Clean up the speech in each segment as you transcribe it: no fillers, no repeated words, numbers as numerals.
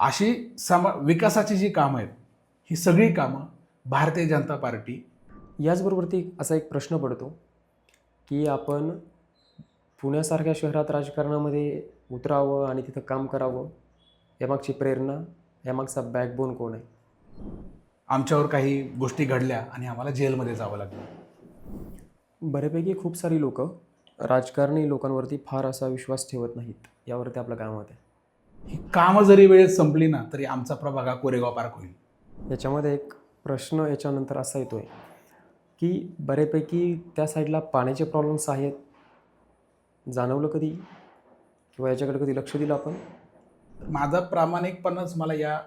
अशी विकासाची जी कामं आहेत ही सगळी कामं भारतीय जनता पार्टी. याचबरोबरती असा एक प्रश्न पडतो की आपण पुण्यासारख्या शहरात राजकारणामध्ये उतरावं आणि तिथं काम करावं, यामागची प्रेरणा, यामागचा बॅकबोन कोण आहे? आमच्यावर काही गोष्टी घडल्या आणि आम्हाला जेलमध्ये जावं लागलं. बऱ्यापैकी खूप सारी लोकं राजकारणी लोकांवरती फार असा विश्वास ठेवत नाहीत. यावरती आपलं काय मत आहे? ही कामं जरी वेळेत संपली ना तरी आमचा प्रभाग हा कोरेगाव पार्क होईल. याच्यामध्ये एक प्रश्न याच्यानंतर असा येतो आहे की बऱ्यापैकी त्या साईडला पाण्याचे प्रॉब्लेम्स आहेत. जाणवलं कधी किंवा याच्याकडे कधी लक्ष दिलं आपण? माझा प्रामाणिकपणाच मला या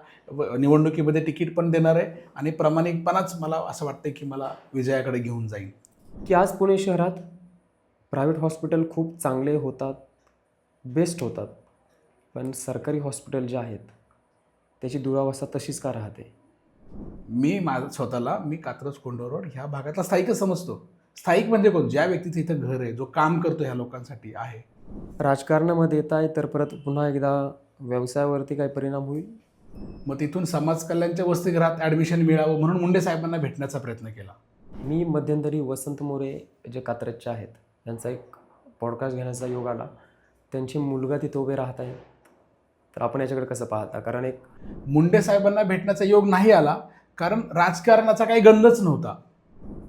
निवडणुकीमध्ये तिकीट पण देणार आहे आणि प्रामाणिकपणाच मला असं वाटतं की मला विजयाकडे घेऊन जाईल. की आज पुणे शहरात प्रायव्हेट हॉस्पिटल खूप चांगले होतात, बेस्ट होतात, पण सरकारी हॉस्पिटल जे आहेत त्याची दुरावस्था तशीच का राहते? माझं स्वतःला कात्रज कोंडो रोड ह्या भागातला स्थायिकच समजतो. स्थायिक म्हणजे कोण? ज्या व्यक्तीचं इथं घर आहे, जो काम करतो ह्या लोकांसाठी आहे. राजकारणामध्ये येत आहे तर परत पुन्हा एकदा व्यवसायावरती काय परिणाम होईल? मग तिथून समाज कल्याणच्या वसतिगृहात ॲडमिशन मिळावं म्हणून मुंडे साहेबांना भेटण्याचा प्रयत्न केला. मी मध्यंतरी वसंत मोरे जे कात्रजचे आहेत त्यांचा एक पॉडकास्ट घेण्याचा योग आला. त्यांची मुलगा तिथे उभे राहत आहेत. तर आपण याच्याकडे कसं पाहता? कारण एक मुंडे साहेबांना भेटण्याचा योग नाही आला कारण राजकारणाचा काही गंधच नव्हता.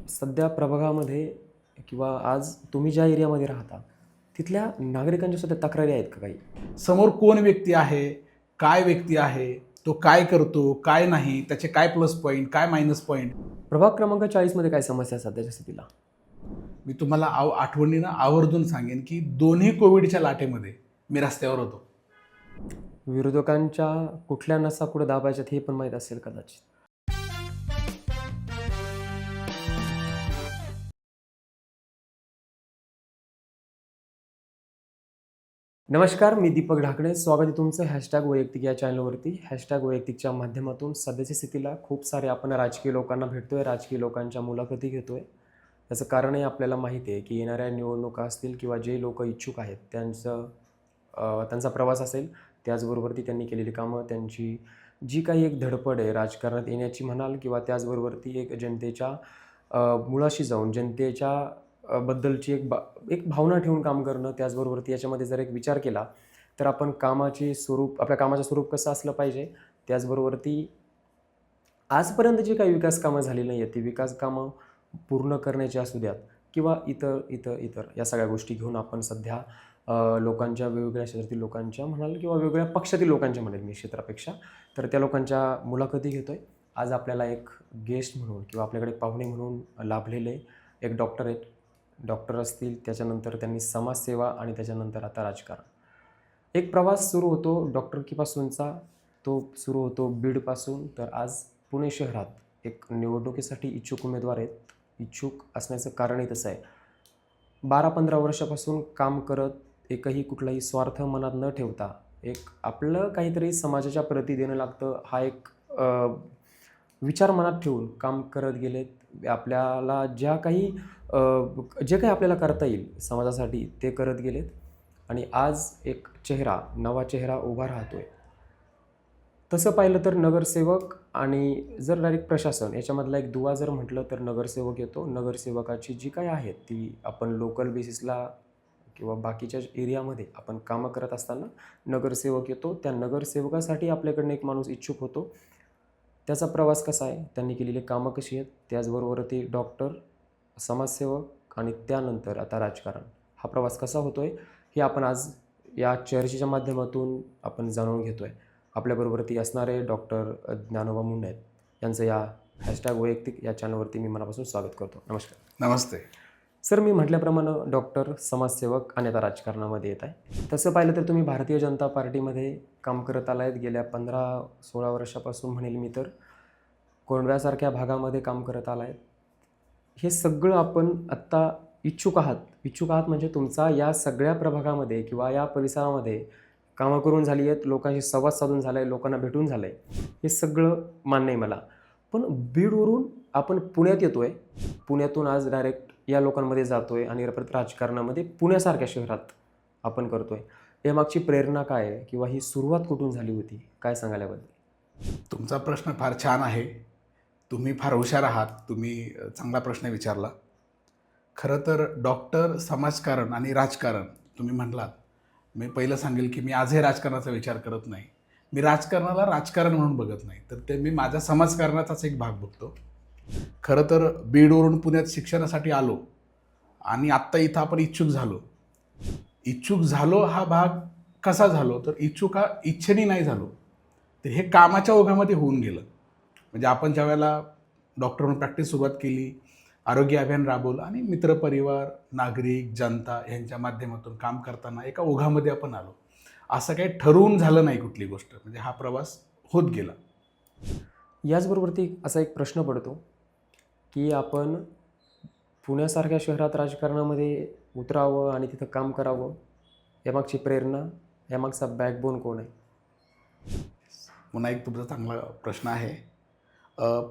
सध्या प्रभागामध्ये किंवा आज तुम्ही ज्या एरियामध्ये राहता तिथल्या नागरिकांच्या सुद्धा तक्रारी आहेत का काही? समोर कोण व्यक्ती आहे, काय व्यक्ती आहे, तो काय करतो, काय नाही, त्याचे काय प्लस पॉईंट, काय मायनस पॉईंट. प्रभाग क्रमांक 40मध्ये काय समस्या आहे सध्याच्या स्थितीला? मी तुम्हाला आठवणीनं आवर्जून सांगेन की दोन्ही कोविडच्या लाटेमध्ये मी रस्त्यावर होतो. विरोधकांच्या कुठल्या नसा कुठे दाबायच्यात हे पण माहीत असेल कदाचित. नमस्कार, मी दीपक ढाकणे. स्वागत आहे तुमचं हॅशटॅग वैयक्तिक या चॅनलवरती. हॅशटॅग वैयक्तिकच्या माध्यमातून सध्याच्या स्थितीला खूप सारे आपण राजकीय लोकांना भेटतोय, राजकीय लोकांच्या मुलाखती घेतोय. याचं कारणही आपल्याला माहिती आहे की येणाऱ्या निवडणुका असतील किंवा जे लोक इच्छुक आहेत त्यांचा प्रवास असेल, त्याचबरोबरती त्यांनी केलेली कामं, त्यांची जी काही एक धडपड आहे राजकारणात येण्याची म्हणाल किंवा त्याचबरोबरती एक जनतेच्या मुळाशी जाऊन जनतेच्या बद्दलची एक भावना ठेवून काम करणं, त्याचबरोबरती याच्यामध्ये जर एक विचार केला तर आपण आपल्या कामाचं स्वरूप कसं असलं पाहिजे, त्याचबरोबरती आजपर्यंत जी काही विकास कामं झाली नाही आहेत ती विकास कामं पूर्ण करण्याची असू द्यात किंवा इतर या सगळ्या गोष्टी घेऊन आपण सध्या लोकांच्या वेगवेगळ्या क्षेत्रातील लोकांच्या म्हणाल किंवा वेगवेगळ्या पक्षातील लोकांच्या म्हणेल मी क्षेत्रापेक्षा, तर त्या लोकांच्या मुलाखती घेतो आहे. आज आपल्याला एक गेस्ट म्हणून किंवा आपल्याकडे पाहुणे म्हणून लाभलेले एक डॉक्टर आहेत. डॉक्टर असतील, त्याच्यानंतर त्यांनी समाजसेवा आणि त्याच्यानंतर आता राजकारण. एक प्रवास सुरू होतो डॉक्टरकीपासूनचा, तो सुरू होतो बीडपासून. तर आज पुणे शहरात एक निवडणुकीसाठी इच्छुक उमेदवार आहेत. इच्छुक असण्याचं कारणही तसं आहे. 12-15 वर्षापासून काम करत, एकही कुठलाही स्वार्थ मनात न ठेवता एक आपलं काहीतरी समाजाच्या प्रती देणं लागतं हा एक विचार मनात ठेवून काम करत गेलेत. आपल्याला जे काही आपल्याला करता येईल समाजासाठी ते करत गेलेत आणि आज एक नवा चेहरा उभा राहतोय. तसं पाहिलं तर नगरसेवक आणि जर डायरेक्ट प्रशासन याच्यामधला एक दुवा जर म्हटलं तर नगरसेवक येतो. नगरसेवकाची जी काही आहेत ती आपण लोकल बेसिसला किंवा बाकीच्या एरियामध्ये आपण कामं करत असताना नगरसेवक येतो. त्या नगरसेवकासाठी आपल्याकडनं एक माणूस इच्छुक होतो. त्याचा प्रवास कसा आहे, त्यांनी केलेली कामं कशी आहेत, त्याचबरोबर ते डॉक्टर, समाजसेवक आणि त्यानंतर आता राजकारण, हा प्रवास कसा होतो आहे हे आपण आज या चर्चेच्या माध्यमातून आपण जाणून घेतो आहे. आपल्याबरोबर ती असणारे डॉक्टर ज्ञानोबा मुंडे आहेत. यांचं या हॅशटॅग वैयक्तिक या चॅनलवरती मी मनापासून स्वागत करतो. नमस्कार. नमस्ते. सर, मी म्हटल्याप्रमाणे डॉक्टर, समाजसेवक आणि आता राजकारणामध्ये येत आहे. तसं पाहिलं तर तुम्ही भारतीय जनता पार्टीमध्ये काम करत आला आहेत गेल्या 15-16 वर्षापासून म्हणेल मी तर. कोंडव्यासारख्या भागामध्ये काम करत आला आहेत. हे सगळं आपण आत्ता इच्छुक आहात म्हणजे तुमचा या सगळ्या प्रभागामध्ये किंवा या परिसरामध्ये कामं करून झाली आहेत, लोकांशी संवाद साधून झाला आहे, लोकांना भेटून झालं आहे, हे सगळं मान्य आहे मला. पण बीडवरून आपण पुण्यात येतो आहे, पुण्यातून आज डायरेक्ट या लोकांमध्ये जातो आहे आणि परत राजकारणामध्ये पुण्यासारख्या शहरात आपण करतो आहे. यामागची प्रेरणा काय आहे किंवा ही सुरुवात कुठून झाली होती? काय सांगाल याबद्दल? तुमचा प्रश्न फार छान आहे. तुम्ही फार हुशार आहात. तुम्ही चांगला प्रश्न विचारला. खरं तर डॉक्टर, समाजकारण आणि राजकारण तुम्ही म्हटलात. मी पहिलं सांगेल की मी आजही राजकारणाचा विचार करत नाही. मी राजकारणाला राजकारण म्हणून बघत नाही. तर ते मी माझ्या समाजकारणाचाच एक भाग बघतो. खरं तर बीडवरून पुण्यात शिक्षणासाठी आलो आणि आत्ता इथं आपण इच्छुक झालो. इच्छुक झालो हा भाग कसा झालो? तर इच्छुक हा इच्छेने नाही झालो. तर हे कामाच्या ओघामध्ये होऊन गेलं. म्हणजे आपण ज्यावेळेला डॉक्टर म्हणून प्रॅक्टिस सुरुवात केली, आरोग्य अभियान राबवलं आणि मित्रपरिवार, नागरिक, जनता यांच्या माध्यमातून काम करताना एका ओघामध्ये आपण आलो. असं काही ठरवून झालं नाही कुठली गोष्ट. म्हणजे हा प्रवास होत गेला. याचबरोबरती असा एक प्रश्न पडतो, की आपण पुण्यासारख्या शहरात राजकारणामध्ये उतरावं आणि तिथं काम करावं, यामागची प्रेरणा, यामागचा बॅकबोन कोण आहे? पुन्हा एक तुमचा चांगला प्रश्न आहे.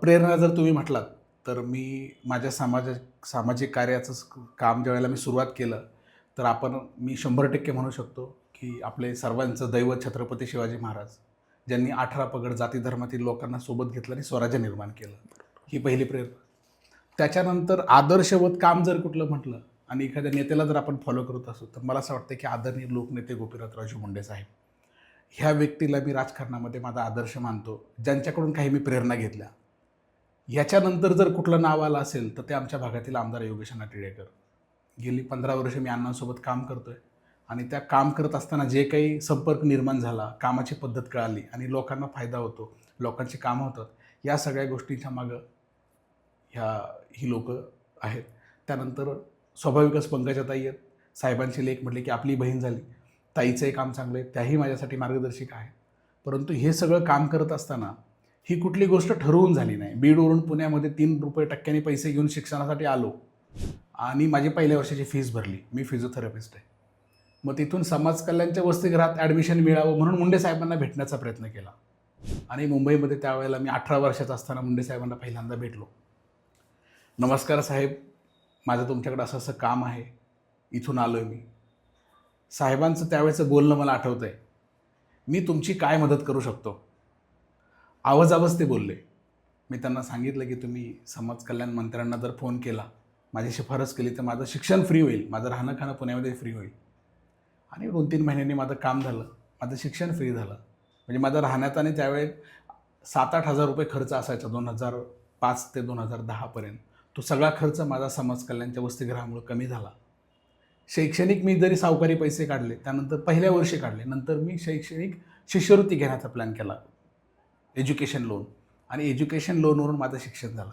प्रेरणा जर तुम्ही म्हटलात, तर मी माझ्या सामाजिक कार्याचं काम ज्यावेळेला मी सुरुवात केलं, तर मी 100% म्हणू शकतो, की आपले सर्वांचं दैवत छत्रपती शिवाजी महाराज, ज्यांनी 18 पगड जाती धर्मातील लोकांना सोबत घेतलं आणि स्वराज्य निर्माण केलं. ही पहिली प्रेरणा. त्याच्यानंतर आदर्शवत काम जर कुठलं म्हटलं आणि एखाद्या नेत्याला जर आपण फॉलो करत असू, तर मला असं वाटतं की आदरणीय लोकनेते गोपीनाथरावजी मुंडे साहेब, ह्या व्यक्तीला मी राजकारणामध्ये माझा आदर्श मानतो, ज्यांच्याकडून काही मी प्रेरणा घेतल्या. याच्यानंतर जर कुठलं नाव आलं असेल, तर ते आमच्या भागातील आमदार योगेश अण्णा टिळेकर. गेली 15 वर्ष मी अण्णांसोबत काम करतोय आणि त्या काम करत असताना जे काही संपर्क निर्माण झाला, कामाची पद्धत कळाली आणि लोकांना फायदा होतो, लोकांची कामं होतात, या सगळ्या गोष्टींच्या मागं ही लोकं आहेत. त्यानंतर स्वाभाविकच पंकजाताई आहेत. साहेबांची लेक म्हटले की आपली बहीण झाली. ताईचंही काम चांगलं आहे, त्याही माझ्यासाठी मार्गदर्शिका आहे. परंतु हे सगळं काम करत असताना ही कुठली गोष्ट ठरवून झाली नाही. बीडवरून पुण्यामध्ये 3% पैसे घेऊन शिक्षणासाठी आलो आणि माझी पहिल्या वर्षाची फीस भरली. मी फिजिओथेरपिस्ट आहे. मग तिथून समाज कल्याणच्या वसतिगृहात ॲडमिशन मिळावं म्हणून मुंडे साहेबांना भेटण्याचा प्रयत्न केला आणि मुंबईमध्ये त्यावेळेला मी 18 वर्षाचा असताना मुंडे साहेबांना पहिल्यांदा भेटलो. नमस्कार साहेब, माझं तुमच्याकडे असं असं काम आहे, इथून आलो आहे मी. साहेबांचं त्यावेळेचं बोलणं मला आठवतं आहे. मी तुमची काय मदत करू शकतो? आवाजावच ते बोलले. मी त्यांना सांगितलं की तुम्ही समाज कल्याण मंत्र्यांना जर फोन केला, माझी शिफारस केली तर माझं शिक्षण फ्री होईल, माझं राहणं खाणं पुण्यामध्ये फ्री होईल. आणि 2-3 महिन्यांनी माझं काम झालं, माझं शिक्षण फ्री झालं. म्हणजे माझं राहण्यात आणि त्यावेळी 7-8 हजार रुपये खर्च असायचा 2005 ते 2010 तो सगळा खर्च माझा समाज कल्याणच्या वसतिगृहामुळे कमी झाला. शैक्षणिक मी जरी सावकारी पैसे काढले, त्यानंतर पहिल्या वर्षी काढले, नंतर मी शैक्षणिक शिष्यवृत्ती घेण्याचा प्लॅन केला, एज्युकेशन लोन, आणि एज्युकेशन लोनवरून माझं शिक्षण झालं.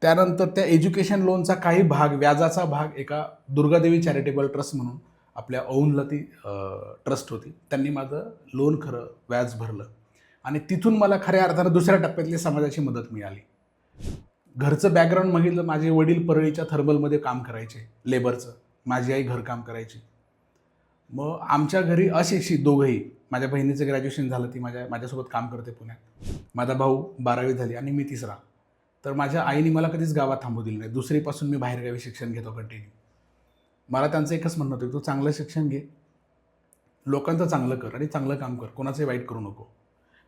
त्यानंतर त्या एज्युकेशन लोनचा काही भाग, व्याजाचा भाग एका दुर्गादेवी चॅरिटेबल ट्रस्ट म्हणून आपल्या औंधला ट्रस्ट होती, त्यांनी माझं लोन खरं व्याज भरलं आणि तिथून मला खऱ्या अर्थानं दुसऱ्या टप्प्यातली समाजाची मदत मिळाली. घरचं बॅकग्राऊंड बघितलं, माझे वडील परळीच्या थर्मलमध्ये काम करायचे, लेबरचं. माझी आई घरकाम करायची. मग आमच्या घरी अशिक्षित दोघंही. माझ्या बहिणीचं ग्रॅज्युएशन झालं, ती माझ्यासोबत काम करते पुण्यात. माझा भाऊ 12वी झाली आणि मी 3रा. तर माझ्या आईने मला कधीच गावात थांबू दिलं नाही. 2रीपासून मी बाहेरगावी शिक्षण घेतो कंटिन्यू. मला त्यांचं एकच म्हणणं होतं, तू चांगलं शिक्षण घे, लोकांचं चांगलं कर आणि चांगलं काम कर, कोणाचंही वाईट करू नको.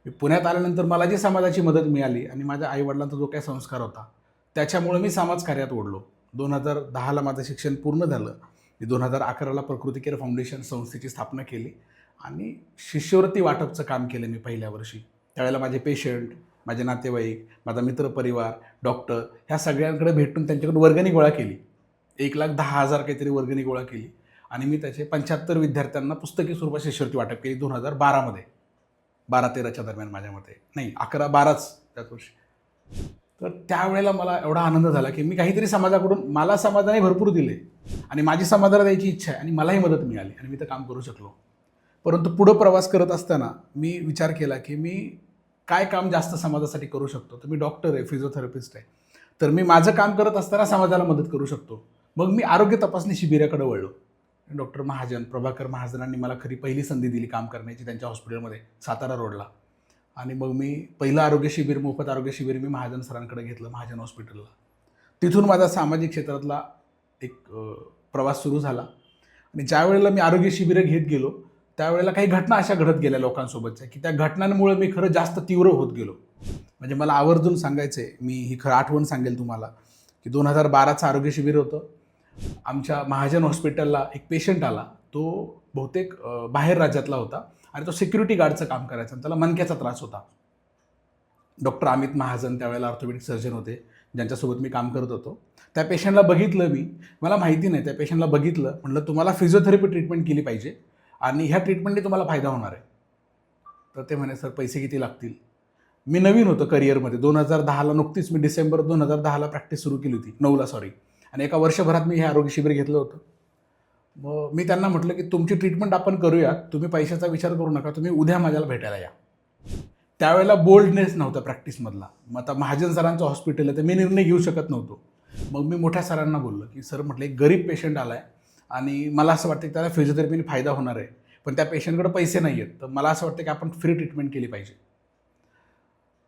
मी पुण्यात आल्यानंतर मला जी समाजाची मदत मिळाली आणि माझ्या आईवडिलांचा जो काही संस्कार होता, त्याच्यामुळे मी समाजकार्यात ओढलो. 2010ला माझं शिक्षण पूर्ण झालं. मी 2011ला प्रकृती केअर फाउंडेशन संस्थेची स्थापना केली आणि शिष्यवृत्ती वाटपचं काम केलं मी पहिल्या वर्षी. त्यावेळेला माझे पेशंट, माझे नातेवाईक, माझा मित्रपरिवार, डॉक्टर ह्या सगळ्यांकडे भेटून त्यांच्याकडून वर्गणी गोळा केली. 1,10,000 काहीतरी वर्गणी गोळा केली आणि मी त्याचे 75 विद्यार्थ्यांना पुस्तकी स्वरूपात शिष्यवृत्ती वाटप केली 2012मध्ये. 12-13च्या दरम्यान माझ्या मते, नाही 11-12च त्याच वर्षी. तर त्यावेळेला मला एवढा आनंद झाला की मी काहीतरी समाजाकडून, मला समाजाने भरपूर दिले आणि माझी समाजाला द्यायची इच्छा आहे आणि मलाही मदत मिळाली आणि मी तर काम करू शकलो. परंतु पुढं प्रवास करत असताना मी विचार केला की मी काय काम जास्त समाजासाठी करू शकतो. तर मी डॉक्टर आहे, फिजिओथेरपिस्ट आहे, तर मी माझं काम करत असताना समाजाला मदत करू शकतो. मग मी आरोग्य तपासणी शिबिराकडे वळलो. डॉक्टर महाजन, प्रभाकर महाजनांनी मला खरी पहिली संधी दिली काम करण्याची त्यांच्या हॉस्पिटलमध्ये, सातारा रोडला. आणि मग मी पहिलं आरोग्य शिबिर, मोफत आरोग्य शिबिर मी महाजन सरांकडे घेतलं, महाजन हॉस्पिटलला. तिथून माझा सामाजिक क्षेत्रातला एक प्रवास सुरू झाला. आणि ज्या वेळेला मी आरोग्य शिबिरं घेत गेलो त्यावेळेला काही घटना अशा घडत गेल्या लोकांसोबतच्या की त्या घटनांमुळे मी खरं जास्त तीव्र होत गेलो. म्हणजे मला आवर्जून सांगायचं आहे, मी ही खरं आठवण सांगेल तुम्हाला की 2012चं आरोग्य शिबिर होतं. आमच्या महाजन हॉस्पिटलला एक पेशंट आला. तो बहुतेक बाहेर राज्यातला होता आणि तो सिक्युरिटी गार्डचं काम करायचा आणि त्याला मणक्याचा त्रास होता. डॉक्टर अमित महाजन त्यावेळेला ऑर्थोपेडिक सर्जन होते, ज्यांच्यासोबत मी काम करत होतो. त्या पेशंटला बघितलं मी, मला माहिती नाही, त्या पेशंटला बघितलं, म्हटलं तुम्हाला फिजिओथेरपी ट्रीटमेंट केली पाहिजे आणि ह्या ट्रीटमेंटने तुम्हाला फायदा होणार आहे. तर ते म्हणे सर पैसे किती लागतील. मी नवीन होतो करिअरमध्ये, 2010ला नुकतीच मी डिसेंबर 2010ला प्रॅक्टिस सुरू केली होती, 9ला सॉरी, आणि एका वर्षभरात मी हे आरोग्य शिबिर घेतलं होतं. मग मी त्यांना म्हटलं की तुमची ट्रीटमेंट आपण करूया, तुम्ही पैशाचा विचार करू नका, तुम्ही उद्या माझ्याला भेटायला या. त्यावेळेला बोल्डनेस नव्हता प्रॅक्टिसमधला. मग आता महाजन सरांचं हॉस्पिटल आहे तर मी निर्णय घेऊ शकत नव्हतो. मग मी मोठ्या सरांना बोललो की सर म्हटलं एक गरीब पेशंट आला आहे आणि मला असं वाटतं की त्याला फिजिओथेरपीने फायदा होणार आहे, पण त्या पेशंटकडे पैसे नाही आहेत, तर मला असं वाटतं की आपण फ्री ट्रीटमेंट केली पाहिजे.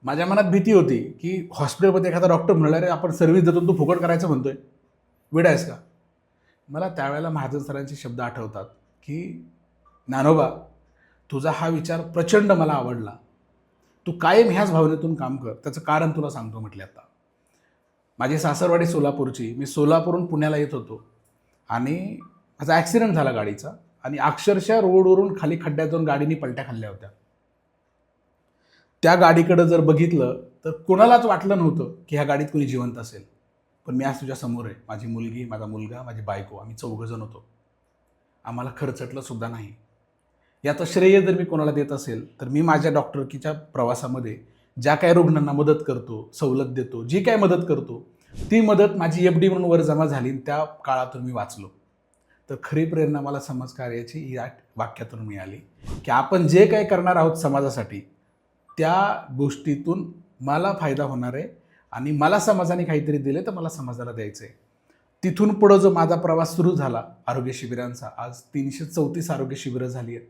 माझ्या मनात भीती होती की हॉस्पिटलमध्ये एखादा डॉक्टर म्हणणार आहे आपण सर्व्हिस देतो तू फुकट करायचं म्हणतोय, वेळ आहेस का. मला त्यावेळेला महाजन सरांचे शब्द आठवतात की ज्ञानोबा, तुझा हा विचार प्रचंड मला आवडला, तू कायम ह्याच भावनेतून काम कर, त्याचं कारण तुला सांगतो म्हटले. आता माझी सासरवाडी सोलापूरची, मी सोलापूरहून पुण्याला येत होतो आणि माझा ॲक्सिडेंट झाला गाडीचा आणि अक्षरशः रोडवरून खाली खड्ड्यात जाऊन गाडीने पलट्या खाल्ल्या होत्या. त्या गाडीकडं जर बघितलं तर कोणालाच वाटलं नव्हतं की ह्या गाडीत कोणी जिवंत असेल, पण मी आज तुझ्या समोर आहे. माझी मुलगी, माझा मुलगा, माझी बायको, आम्ही 4 जण होतो. आम्हाला खर्चटलं सुद्धा नाही. याचं श्रेय जर मी कोणाला देत असेल तर मी माझ्या डॉक्टरकीच्या प्रवासामध्ये ज्या काही रुग्णांना मदत करतो, सवलत देतो, जी काय मदत करतो, ती मदत माझी FD म्हणून वर जमा झाली, त्या काळातून मी वाचलो. तर खरी प्रेरणा मला समाजकार्याची या वाक्यातून मिळाली की आपण जे काही करणार आहोत समाजासाठी, त्या गोष्टीतून मला फायदा होणार आहे आणि मला समाजाने काहीतरी दिले तर मला समाजाला द्यायचं आहे. तिथून पुढं जो माझा प्रवास सुरू झाला आरोग्य शिबिरांचा, आज 334 आरोग्य शिबिरं झाली आहेत,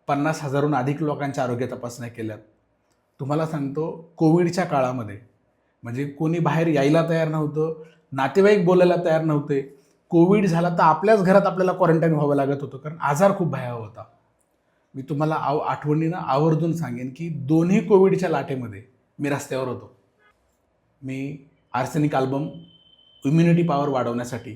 50,000हून अधिक लोकांच्या आरोग्य तपासण्या केल्यात. तुम्हाला सांगतो, कोविडच्या काळामध्ये म्हणजे कोणी बाहेर यायला तयार नव्हतं, नातेवाईक बोलायला तयार नव्हते. कोविड झाला तर आपल्याच घरात आपल्याला क्वारंटाईन व्हावं लागत होतं, कारण आजार खूप भयावह होता. मी तुम्हाला आठवणीनं आवर्जून सांगेन की दोन्ही कोविडच्या लाटेमध्ये मी रस्त्यावर होतो. मी आर्सेनिक अल्बम इम्युनिटी पॉवर वाढवण्यासाठी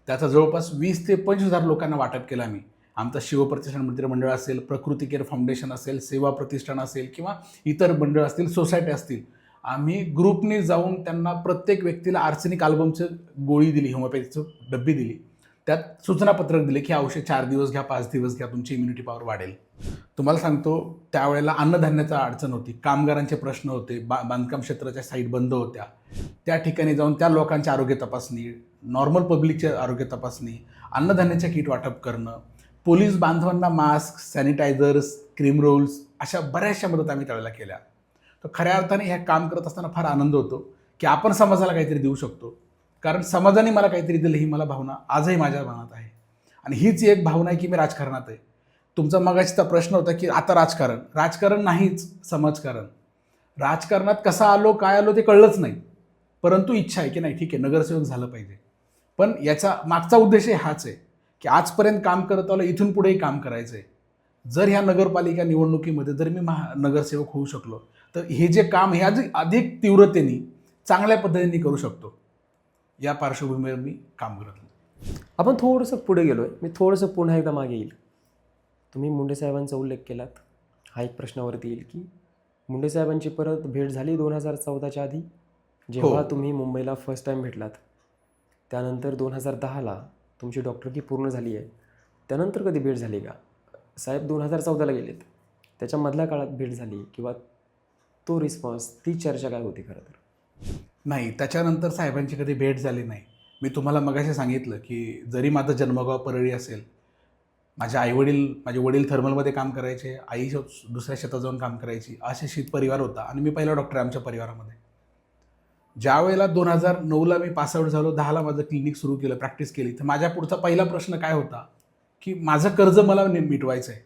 त्याचा जवळपास 20 ते 25,000 लोकांना वाटप केलं. आम्ही आमचं शिवप्रतिष्ठान मित्रमंडळ असेल, प्रकृती केअर फाउंडेशन असेल, सेवा प्रतिष्ठान असेल किंवा इतर मंडळ असतील, सोसायटी असतील, आम्ही ग्रुपने जाऊन त्यांना प्रत्येक व्यक्तीला आर्सेनिक अल्बमचं गोळी दिली, होमिओपॅथीचं डब्बी दिली. त्यात सूचनापत्रक दिले की औषध 4 दिवस घ्या, 5 दिवस घ्या, तुमची इम्युनिटी पॉवर वाढेल. तुम्हाला सांगतो, त्यावेळेला अन्नधान्याचा अडचण होती, कामगारांचे प्रश्न होते, बांधकाम क्षेत्राच्या साईट बंद होत्या. त्या ठिकाणी जाऊन त्या लोकांची आरोग्य तपासणी, नॉर्मल पब्लिकची आरोग्य तपासणी, अन्नधान्याच्या किट वाटप करणं, पोलीस बांधवांना मास्क, सॅनिटायझर्स, क्रीम रोल्स, अशा बऱ्याचशा मदत आम्ही त्यावेळेला केल्या. तर खऱ्या अर्थाने हे काम करत असताना फार आनंद होतो की आपण समाजाला काहीतरी देऊ शकतो, कारण समाजाने मला काहीतरी दिलं ही मला भावना आजही माझ्या मनात आहे. आणि हीच एक भावना आहे की मी राजकारणात आहे. तुमचा मगाशीचा प्रश्न होता की आता राजकारण नाहीच, समाजकारण. राजकारणात कसा आलो, काय आलो ते कळलंच नाही, परंतु इच्छा आहे की नाही ठीक आहे, नगरसेवक झालं पाहिजे. पण याचा मागचा उद्देश हाच आहे की आजपर्यंत काम करत आलो, इथून पुढेही काम करायचं आहे. जर ह्या नगरपालिका निवडणुकीमध्ये जर मी नगरसेवक होऊ शकलो तर हे जे काम हे अधिक तीव्रतेने, चांगल्या पद्धतीने करू शकतो. या पार्श्वभूमीवर मी काम करत होतो. आपण थोडंसं पुढे गेलोय, मी थोडंसं पुन्हा एकदा मागे येईल. तुम्ही मुंडे साहेबांचा उल्लेख केलात, हा एक प्रश्नावरती येईल की मुंडे साहेबांची परत भेट झाली 2014च्या आधी, जेव्हा तुम्ही मुंबईला फर्स्ट टाईम भेटलात. त्यानंतर 2010ला तुमची डॉक्टरकी पूर्ण झाली आहे, त्यानंतर कधी भेट झाली का? साहेब 2014ला गेलेत, त्याच्यामधल्या काळात भेट झाली किंवा तो रिस्पॉन्स, ती चर्चा काय होती खरं तर? नाही, त्याच्यानंतर साहेबांची कधी भेट झाली नाही. मी तुम्हाला मगाशी सांगितलं की जरी माझं जन्मगाव परळी असेल, माझे वडील थर्मलमध्ये काम करायचे, आई दुसऱ्या शेतात जाऊन काम करायची, असे शीत परिवार होता आणि मी पहिला डॉक्टर आमच्या परिवारामध्ये. ज्या वेळेला 2009ला मी पासआउट झालो, 10ला माझं क्लिनिक सुरू केलं, प्रॅक्टिस केली, तर माझ्या पुढचा पहिला प्रश्न काय होता की माझं कर्ज मला मिटवायचं आहे.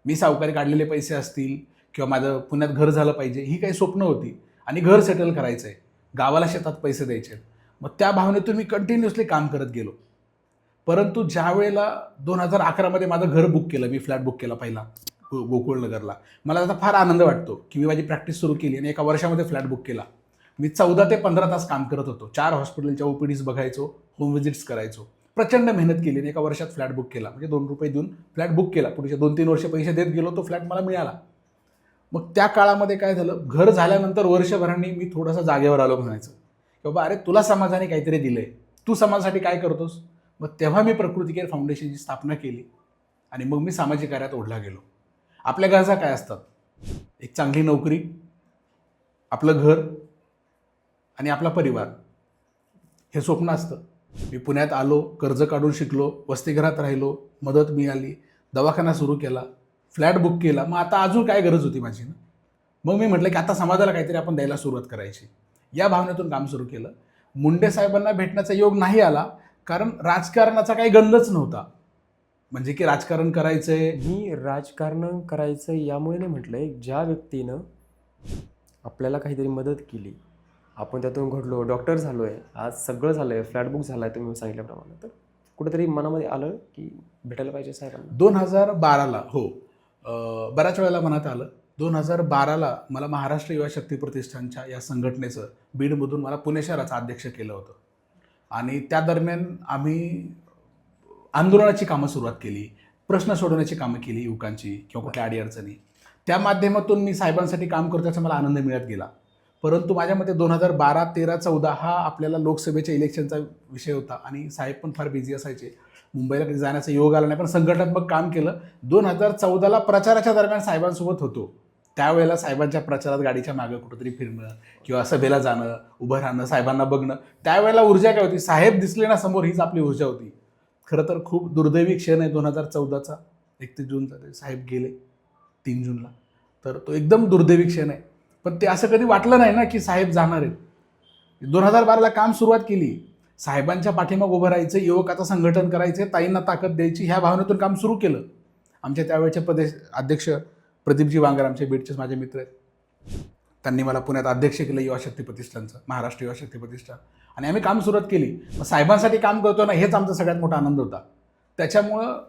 मी सावकारी काढलेले पैसे असतील किंवा माझं पुण्यात घर झालं पाहिजे, ही काही स्वप्न होती आणि घर सेटल करायचं आहे, गावाला शेतात पैसे द्यायचे. मग त्या भावनेतून मी कंटिन्युअसली काम करत गेलो. परंतु ज्या वेळेला 2011मध्ये माझं घर बुक केलं, मी फ्लॅट बुक केला पहिला गोकुळनगरला. मला त्याचा फार आनंद वाटतो की मी माझी प्रॅक्टिस सुरू केली आणि एका वर्षामध्ये फ्लॅट बुक केला. मी 14 ते 15 तास काम करत होतो. 4 हॉस्पिटलच्या ओपीडीज बघायचो, होम व्हिजिट्स करायचो. प्रचंड मेहनत केली आणि एका वर्षात फ्लॅट बुक केला. म्हणजे ₹2 देऊन फ्लॅट बुक केला. पुढचे 2-3 वर्ष पैसे देत गेलो, तो फ्लॅट मला मिळाला. मग त्या काळामध्ये काय झालं, घर झाल्यानंतर वर्षभराने मी थोडासा जागेवर आलो म्हणायचं की बाबा अरे तुला समाजाने काहीतरी दिलंय, तू समाजासाठी काय करतोस. मग तेव्हा मी प्रकृती केअर फाउंडेशनची स्थापना केली आणि मग मी सामाजिक कार्यात ओढला गेलो. आपल्या गरजा काय असतात, एक चांगली नोकरी, आपलं घर आणि आपला परिवार, हे स्वप्न असतं. मी पुण्यात आलो, कर्ज काढून शिकलो, वसतिगृहात राहिलो, मदत मिळाली, दवाखाना सुरू केला, फ्लॅट बुक केला. मग आता अजून काय गरज होती माझी ना. मग मी म्हटलं की आता समाजाला काहीतरी आपण द्यायला सुरुवात करायची. या भावनेतून काम सुरू केलं. मुंडे साहेबांना भेटण्याचा योग नाही आला कारण राजकारणाचा काही गंधच नव्हता. म्हणजे की राजकारण करायचंय. मी राजकारण करायचं यामुळे नाही म्हटलंय, ज्या व्यक्तीनं आपल्याला काहीतरी मदत केली, आपण त्यातून घडलो, डॉक्टर झालोय, आज सगळं झालंय, फ्लॅट बुक झालाय तुम्ही सांगितल्याप्रमाणे, तर कुठेतरी मनामध्ये आलं की भेटायला पाहिजे साहेबांना. 2012ला हो, बऱ्याच वेळेला मनात आलं. 2012ला मला महाराष्ट्र युवा शक्ती प्रतिष्ठानच्या या संघटनेचं बीडमधून मला पुणे शहराचं अध्यक्ष केलं होतं आणि त्या दरम्यान आम्ही आंदोलनाची कामं सुरुवात केली, प्रश्न सोडवण्याची कामं केली युवकांची किंवा कुठल्या अडीअडचणी. त्या माध्यमातून मी साहेबांसाठी काम करतो याचा मला आनंद मिळत गेला. परंतु माझ्या मते 2012, 13, 14 हा आपल्याला लोकसभेच्या इलेक्शनचा विषय होता आणि साहेब पण फार बिझी असायचे. मुंबईला कधी जाण्याचा योग आला नाही, पण संघटनात्मक काम केलं. 2014ला प्रचाराच्या दरम्यान साहेबांसोबत होतो. त्यावेळेला साहेबांच्या प्रचारात गाडीच्या मागं कुठंतरी फिरणं किंवा सभेला जाणं, उभं राहणं, साहेबांना बघणं, त्यावेळेला ऊर्जा काय होती, साहेब दिसले ना समोर, हीच आपली ऊर्जा होती. खरं तर खूप दुर्दैवी क्षण आहे 2014चा. 31 जूनचा ते साहेब गेले 3 जूनला. तर तो एकदम दुर्दैवी क्षण आहे. पण ते असं कधी वाटलं नाही ना की साहेब जाणार आहेत. 2012ला काम सुरुवात केली, साहेबांच्या पाठीमाग उभं राहायचं, युवकाचं संघटन करायचं, ताईंना ताकद द्यायची, ह्या भावनेतून काम सुरू केलं. आमच्या त्यावेळेचे प्रदेश अध्यक्ष प्रदीपजी वांगर, आमचे बीडचेच माझे मित्र आहेत, त्यांनी मला पुण्यात अध्यक्ष केलं युवा शक्ती प्रतिष्ठानचं, महाराष्ट्र युवा शक्ती प्रतिष्ठान, आणि आम्ही काम सुरुवात केली. मग साहेबांसाठी काम करतो ना, हेच आमचा सगळ्यात मोठा आनंद होता. त्याच्यामुळं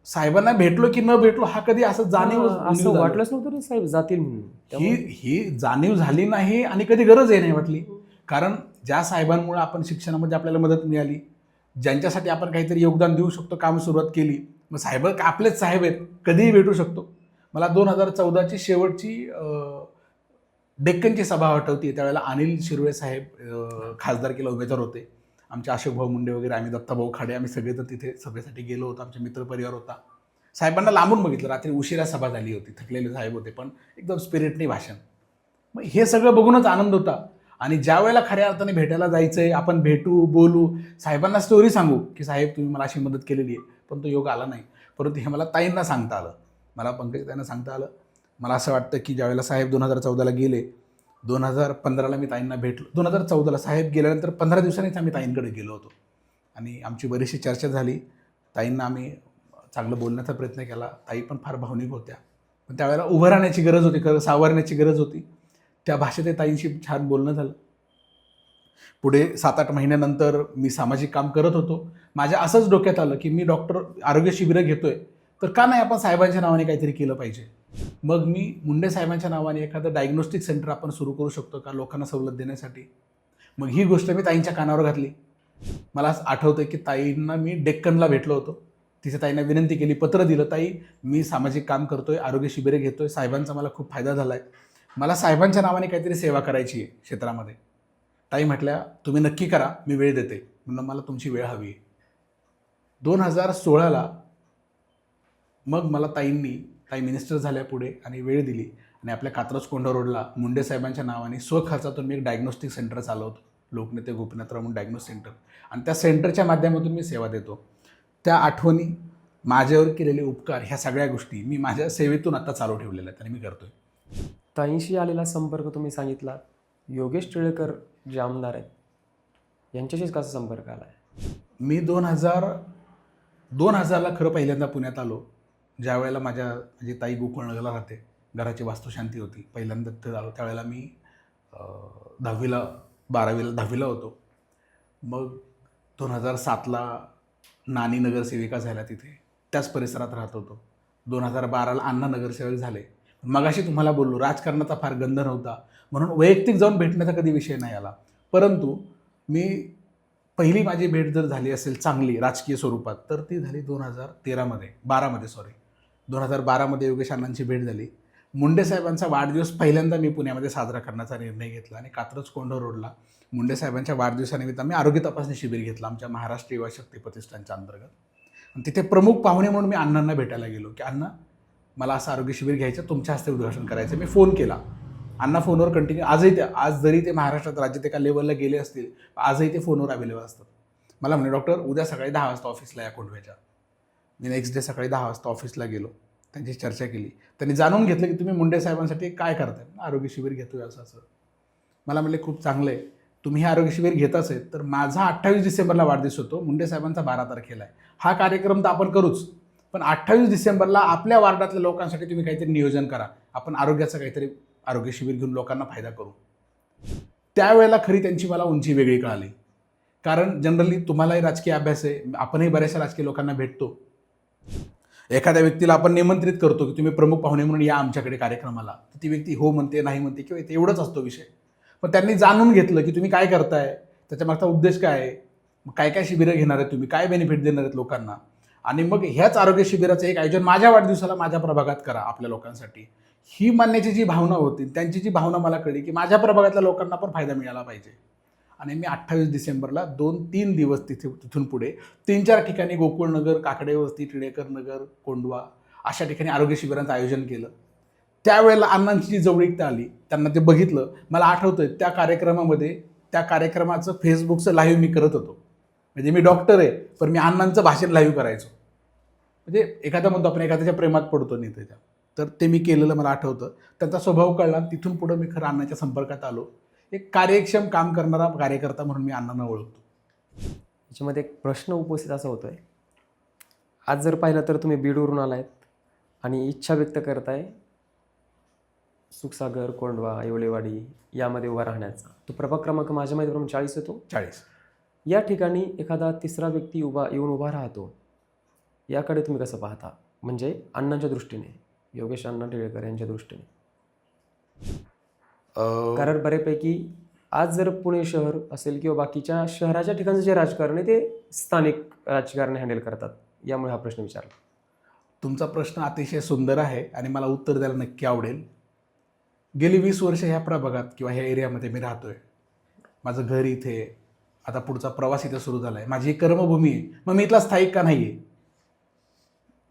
साहेबांना भेटलो की न भेटलो हा कधी असं जाणीव असं वाटलंच नव्हतं रे साहेब जातील म्हणून. ही जाणीव झाली नाही आणि कधी गरजही नाही वाटली. कारण ज्या साहेबांमुळे आपण शिक्षणामध्ये आपल्याला मदत मिळाली, ज्यांच्यासाठी आपण काहीतरी योगदान देऊ शकतो, काम सुरुवात केली, मग साहेब आपलेच साहेब आहेत, कधीही भेटू शकतो. मला 2014ची शेवटची डेक्कनची सभा आठवते. त्यावेळेला अनिल शिरवे साहेब खासदारकीला उमेदवार होते. आमचे अशोकभाऊ मुंडे वगैरे, आम्ही दत्ताभाऊ खाडे, आम्ही सगळे तर तिथे सभेसाठी गेलो होतो. आमचे मित्रपरिवार होता. साहेबांना लांबून बघितलं. रात्री उशिरा सभा झाली होती, थकलेले साहेब होते, पण एकदम स्पिरिटनी भाषण. मग हे सगळं बघूनच आनंद होता. आणि ज्या वेळेला खऱ्या अर्थाने भेटायला जायचंय, आपण भेटू, बोलू, साहेबांना स्टोरी सांगू की साहेब तुम्ही मला अशी मदत केलेली आहे, पण तो योग आला नाही. परंतु हे मला ताईंना सांगता आलं, मला पंकज ताईंना सांगता आलं. मला असं वाटतं की ज्यावेळेला साहेब 2014ला गेले, 2015ला मी ताईंना भेटलो. 2014ला साहेब गेल्यानंतर 15 दिवसांनीच आम्ही ताईंकडे गेलो होतो आणि आमची बरीचशी चर्चा झाली. ताईंना आम्ही चांगलं बोलण्याचा प्रयत्न केला. ताई पण फार भावनिक होत्या, पण त्यावेळेला उभं राहण्याची गरज होती, खरं सावरण्याची गरज होती. त्या भाषेत ताईंशी छान बोलणं झालं. पुढे 7-8 महिन्यानंतर मी सामाजिक काम करत होतो. माझ्या असंच डोक्यात आलं की मी डॉक्टर आरोग्य शिबिरं घेतोय, तर का नाही आपण साहेबांच्या नावाने काहीतरी केलं पाहिजे. मग मी मुंडे साहेबांच्या नावाने एखादं डायग्नोस्टिक सेंटर आपण सुरू करू शकतो का लोकांना सवलत देण्यासाठी. मग ही गोष्ट मी ताईंच्या कानावर घातली. मला आठवतं की ताईंना मी डेक्कनला भेटलो होतो. तिथे ताईंना विनंती केली, पत्र दिलं, ताई मी सामाजिक काम करतोय, आरोग्य शिबिरे घेतोय, साहेबांचा मला खूप फायदा झाला आहे, मला साहेबांच्या नावाने काहीतरी सेवा करायची आहे क्षेत्रामध्ये. ताई म्हटल्या तुम्ही नक्की करा, मी वेळ देते. म्हणून मला तुमची वेळ हवी आहे. 2016ला मग मला ताई मिनिस्टर झाल्या पुढे आणि वेळ दिली आणि आपल्या कात्रज कोंढा रोडला मुंडे साहेबांच्या नावाने स्वखर्चातून मी एक डायग्नोस्टिक सेंटर चालवतो, लोकनेते गोपीनाथराव म्हणून डायग्नोस्टिक सेंटर, आणि त्या सेंटरच्या माध्यमातून मी सेवा देतो. त्या आठवणी, माझ्यावर केलेले उपकार, ह्या सगळ्या गोष्टी मी माझ्या सेवेतून आता चालू ठेवलेल्या आहेत आणि मी करतोय. ताईंशी आलेला संपर्क तुम्ही सांगितला, योगेश टिळकर जे आमदार आहेत यांच्याशीच कसा संपर्क आला आहे? मी 2000ला खरं पहिल्यांदा पुण्यात आलो. ज्या वेळेला माझी ताई गोकुळनगरला राहते, घराची वास्तुशांती होती, पहिल्यांदा तिथे आलो. त्यावेळेला मी 10वीला होतो. मग 2007ला नानी नगरसेविका झाल्या तिथे, त्याच परिसरात राहत होतो. 2012ला अण्णा नगरसेवक झाले. मगाशी तुम्हाला बोललो राजकारणाचा फार गंध नव्हता म्हणून वैयक्तिक जाऊन भेटण्याचा कधी विषय नाही आला. परंतु मी पहिली माझी भेट जर झाली असेल चांगली राजकीय स्वरूपात तर ती झाली 2012मध्ये योगेश अण्णांची भेट झाली. मुंडे साहेबांचा वाढदिवस पहिल्यांदा मी पुण्यामध्ये साजरा करण्याचा निर्णय घेतला आणि कात्रज कोंढ रोडला मुंडे साहेबांच्या वाढदिवसानिमित्त आम्ही आरोग्य तपासणी शिबिर घेतलं आमच्या महाराष्ट्र युवा शक्ती प्रतिष्ठानच्या अंतर्गत. आणि तिथे प्रमुख पाहुणे म्हणून मी अण्णांना भेटायला गेलो की अण्णा मला असं आरोग्य शिबिर घ्यायचं, तुमच्या हस्ते उद्घाटन करायचं. मी फोन केला, अण्णा फोनवर कंटिन्यू आज जरी ते महाराष्ट्रात राज्यात एका लेवलला गेले असतील आजही ते फोनवर अवेलेबल असतात. मला म्हणे डॉक्टर उद्या सकाळी 10 वाजता ऑफिसला या कोंढव्याच्या. मी नेक्स्ट डे सकाळी 10 वाजता ऑफिसला गेलो, त्यांची चर्चा केली. त्यांनी जाणून घेतलं की तुम्ही मुंडे साहेबांसाठी काय करताय. आरोग्य शिबिर घेतोय असं. मला म्हणले खूप चांगलं आहे, तुम्ही हे आरोग्य शिबिर घेताच आहे तर माझा 28 डिसेंबरला वाढदिवस होतो, मुंडे साहेबांचा 12 तारखेला आहे. हा कार्यक्रम तर आपण करूच, पण 28 डिसेंबरला आपल्या वार्डातल्या लोकांसाठी तुम्ही काहीतरी नियोजन करा, आपण आरोग्याचं काहीतरी आरोग्य शिबिर घेऊन लोकांना फायदा करू. त्यावेळेला खरी त्यांची मला उंची वेगळी कळाली. कारण जनरली तुम्हालाही राजकीय अभ्यास आहे, आपणही बऱ्याचशा राजकीय लोकांना भेटतो. एखाद्या व्यक्तीला आपण निमंत्रित करतो की तुम्ही प्रमुख पाहुणे म्हणून या आमच्याकडे कार्यक्रमाला, तर ती व्यक्ती हो म्हणते नाही म्हणते किंवा एवढंच असतो विषय. पण त्यांनी जाणून घेतलं की तुम्ही काय करताय, त्याच्या मागचा उद्देश काय आहे, काय काय शिबिरं घेणार आहेत तुम्ही, काय बेनिफिट देणार आहेत लोकांना. आणि मग ह्याच आरोग्य शिबिराचं एक आयोजन माझ्या वाढदिवसाला माझ्या प्रभागात करा आपल्या लोकांसाठी. ही मानण्याची जी भावना होती, त्यांची जी भावना मला कळली की माझ्या प्रभागातल्या लोकांना पण फायदा मिळाला पाहिजे. आणि मी 28 डिसेंबरला 2-3 दिवस तिथून पुढे 3-4 ठिकाणी गोकुळनगर, काकडे वस्ती, टिळेकर नगर, कोंडवा अशा ठिकाणी आरोग्य शिबिरांचं आयोजन केलं. त्यावेळेला अण्णांची जी जवळीकता आली, त्यांना ते बघितलं. मला आठवतंय त्या कार्यक्रमाचं फेसबुकचं लाईव्ह मी करत होतो. म्हणजे मी डॉक्टर आहे पण मी अण्णांचं भाषण लाईव्ह करायचो. म्हणजे एखादा म्हणतो आपण एखाद्याच्या प्रेमात पडतो नेत्याच्या, तर ते मी केलेलं मला आठवतं. त्यांचा स्वभाव कळला, तिथून पुढं मी खरं अण्णांच्या संपर्कात आलो. एक कार्यक्षम काम करणारा कार्यकर्ता म्हणून मी अण्णांना ओळखतो. याच्यामध्ये एक प्रश्न उपस्थित असा होतोय, आज जर पाहिलं तर तुम्ही बीडवरून आलायत आणि इच्छा व्यक्त करताय सुखसागर, कोंडवा, येवलेवाडी यामध्ये उभा राहण्याचा. तो प्रभाग क्रमांक माझ्या माहितीप्रमाणे 40 येतो. 40. या ठिकाणी एखादा तिसरा व्यक्ती येऊन उभा राहतो, याकडे तुम्ही कसं पाहता? म्हणजे अण्णांच्या दृष्टीने, योगेश अण्णा टिळेकर यांच्या दृष्टीने. कारण बऱ्यापैकी आज जर पुणे शहर असेल किंवा बाकीच्या शहराच्या ठिकाणचं जे राजकारण आहे ते स्थानिक राजकारणी हँडल करतात, यामुळे हा प्रश्न विचारला. तुमचा प्रश्न अतिशय सुंदर आहे आणि मला उत्तर द्यायला नक्की आवडेल. गेली 20 वर्ष ह्या प्रभागात किंवा ह्या एरियामध्ये मी राहतोय. माझं घर इथे, आता पुढचा प्रवास इथे सुरू झाला आहे. माझी एक कर्मभूमी आहे. मग मी इथला स्थायिक का नाही आहे?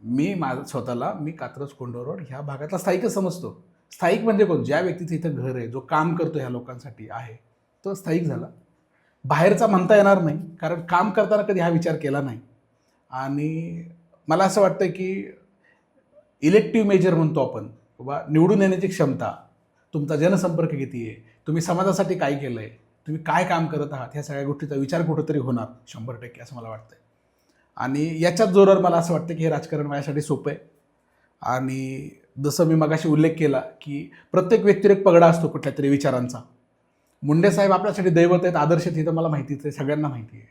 मी कात्रज कोंढ रोड ह्या भागातला स्थायिकच समजतो. स्थायिक म्हणजे कोण? ज्या व्यक्तीचं इथं घर आहे, जो काम करतो ह्या लोकांसाठी आहे, तो स्थायिक झाला. बाहेरचा म्हणता येणार नाही, कारण काम करताना कधी हा विचार केला नाही. आणि मला असं वाटतं की इलेक्टिव्ह मेजर म्हणतो आपण, बाबा निवडून येण्याची क्षमता, तुमचा जनसंपर्क किती आहे, तुम्ही समाजासाठी काय केलं आहे, तुम्ही काय काम करत आहात, ह्या सगळ्या गोष्टीचा विचार कुठंतरी होणार 100% असं मला वाटतं. आणि याच्याच जोरावर मला असं वाटतं की हे राजकारण माझ्यासाठी सोपं आहे. आणि जसं मी मगाशी उल्लेख केला की प्रत्येक व्यक्तीवर एक पगडा असतो कुठल्या तरी विचारांचा. मुंडे साहेब आपल्यासाठी दैवत आहेत, आदर्श आहेत, तर मला माहितीच आहे, सगळ्यांना माहिती आहे.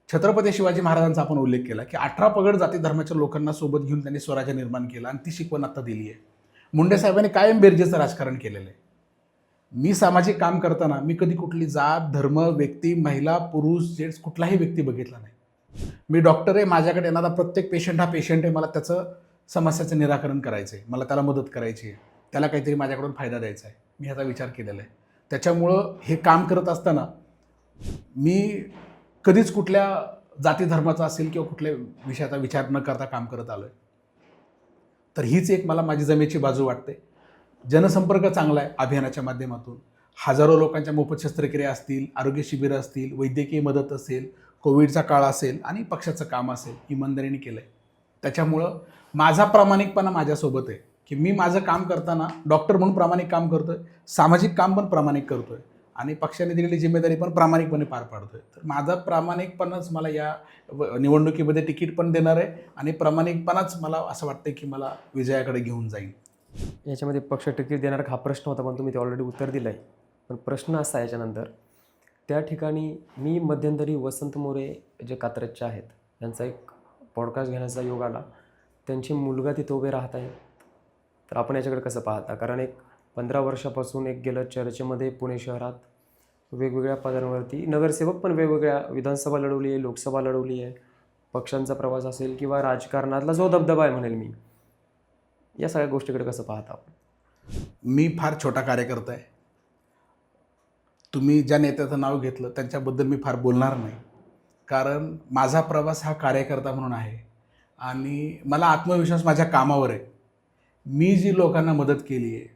छत्रपती शिवाजी महाराजांचा आपण उल्लेख केला की 18 पगड जाती धर्माच्या लोकांना सोबत घेऊन त्यांनी स्वराज्य निर्माण केलं आणि ती शिकवण आता दिली आहे. मुंडे साहेबांनी कायम बेरजेचं राजकारण केलेलं आहे. मी सामाजिक काम करताना मी कधी कुठली जात, धर्म, व्यक्ती, महिला, पुरुष, जेंट्स कुठलाही व्यक्ती बघितला नाही. मी डॉक्टर आहे, माझ्याकडे येणारा प्रत्येक पेशंट हा पेशंट आहे, मला त्याचं समस्याचं निराकरण करायचं आहे, मला त्याला मदत करायची आहे, त्याला काहीतरी माझ्याकडून फायदा द्यायचा आहे. मी ह्याचा विचार केलेला आहे. त्याच्यामुळं हे काम करत असताना मी कधीच कुठल्या जाती धर्माचा असेल किंवा कुठल्या विषयाचा विचार न करता काम करत आलो आहे. तर हीच एक मला माझी जमेची बाजू वाटते. जनसंपर्क चांगला आहे अभियानाच्या माध्यमातून. हजारो लोकांच्या मोफत शस्त्रक्रिया असतील, आरोग्य शिबिरं असतील, वैद्यकीय मदत असेल, कोविडचा काळ असेल आणि पक्षाचं काम असेल, इमानदारीने केलं आहे. त्याच्यामुळं माझा प्रामाणिकपणा माझ्यासोबत आहे की मी माझं काम करताना डॉक्टर म्हणून प्रामाणिक काम करतो आहे, सामाजिक काम पण प्रामाणिक करतो आहे आणि पक्षाने दिलेली जिम्मेदारी पण प्रामाणिकपणे पार पाडतो आहे. तर माझा प्रामाणिकपणाच मला या निवडणुकीमध्ये तिकीट पण देणार आहे आणि प्रामाणिकपणाच मला असं वाटतं की मला विजयाकडे घेऊन जाईल. याच्यामध्ये पक्ष तिकीट देणार हा प्रश्न होता, पण तुम्ही ते ऑलरेडी उत्तर दिलं आहे. पण प्रश्न असा आहे याच्यानंतर, त्या ठिकाणी मी मध्यंतरी वसंत मोरे जे कात्रजचे आहेत यांचा एक पॉडकास्ट घेण्याचा योग आला. त्यांची मुलगा तिथे उभे राहत आहेत. तर आपण याच्याकडे कसं पाहता? कारण एक 15 वर्षापासून एक गेलं चर्चेमध्ये पुणे शहरात वेगवेगळ्या पदांवरती नगरसेवक पण वेगवेगळ्या विधानसभा लढवली आहे, लोकसभा लढवली आहे, पक्षांचा प्रवास असेल किंवा राजकारणातला जो दबदबा आहे म्हणेल मी, या सगळ्या गोष्टीकडे कसं पाहता आपण? मी फार छोटा कार्यकर्ता आहे. तुम्ही ज्या नेत्याचं नाव घेतलं त्यांच्याबद्दल मी फार बोलणार नाही, कारण माझा प्रवास हा कार्यकर्ता म्हणून आहे आणि मला आत्मविश्वास माझ्या कामावर आहे. मी जी लोकांना मदत केली आहे,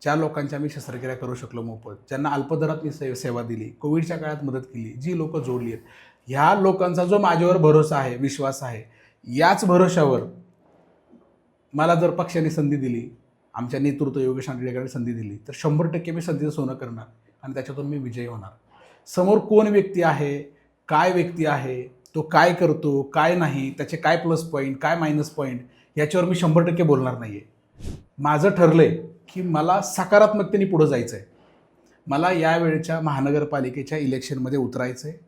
ज्या लोकांच्या मी शस्त्रक्रिया करू शकलो मोफत, ज्यांना अल्पदरात मी सेवा दिली, कोविडच्या काळात मदत केली, जी लोकं जोडली आहेत, ह्या लोकांचा जो माझ्यावर भरोसा आहे, विश्वास आहे, याच भरोशावर मला जर पक्षाने संधी दिली, आमच्या नेतृत्व योगेश आंधळेकरांनी संधी दिली, तर 100% मी संधीचं सोनं करणार आणि त्याच्यातून मी विजयी होणार. समोर कोण व्यक्ती आहे, काय व्यक्ती आहे, तो काय करतो, काय नाही, त्याचे काय प्लस पॉईंट, काय मायनस पॉईंट, याच्यावर मी 100% बोलणार नाही आहे. माझं ठरलं आहे की मला सकारात्मकतेने पुढं जायचं आहे. मला यावेळच्या महानगरपालिकेच्या इलेक्शनमध्ये उतरायचं आहे,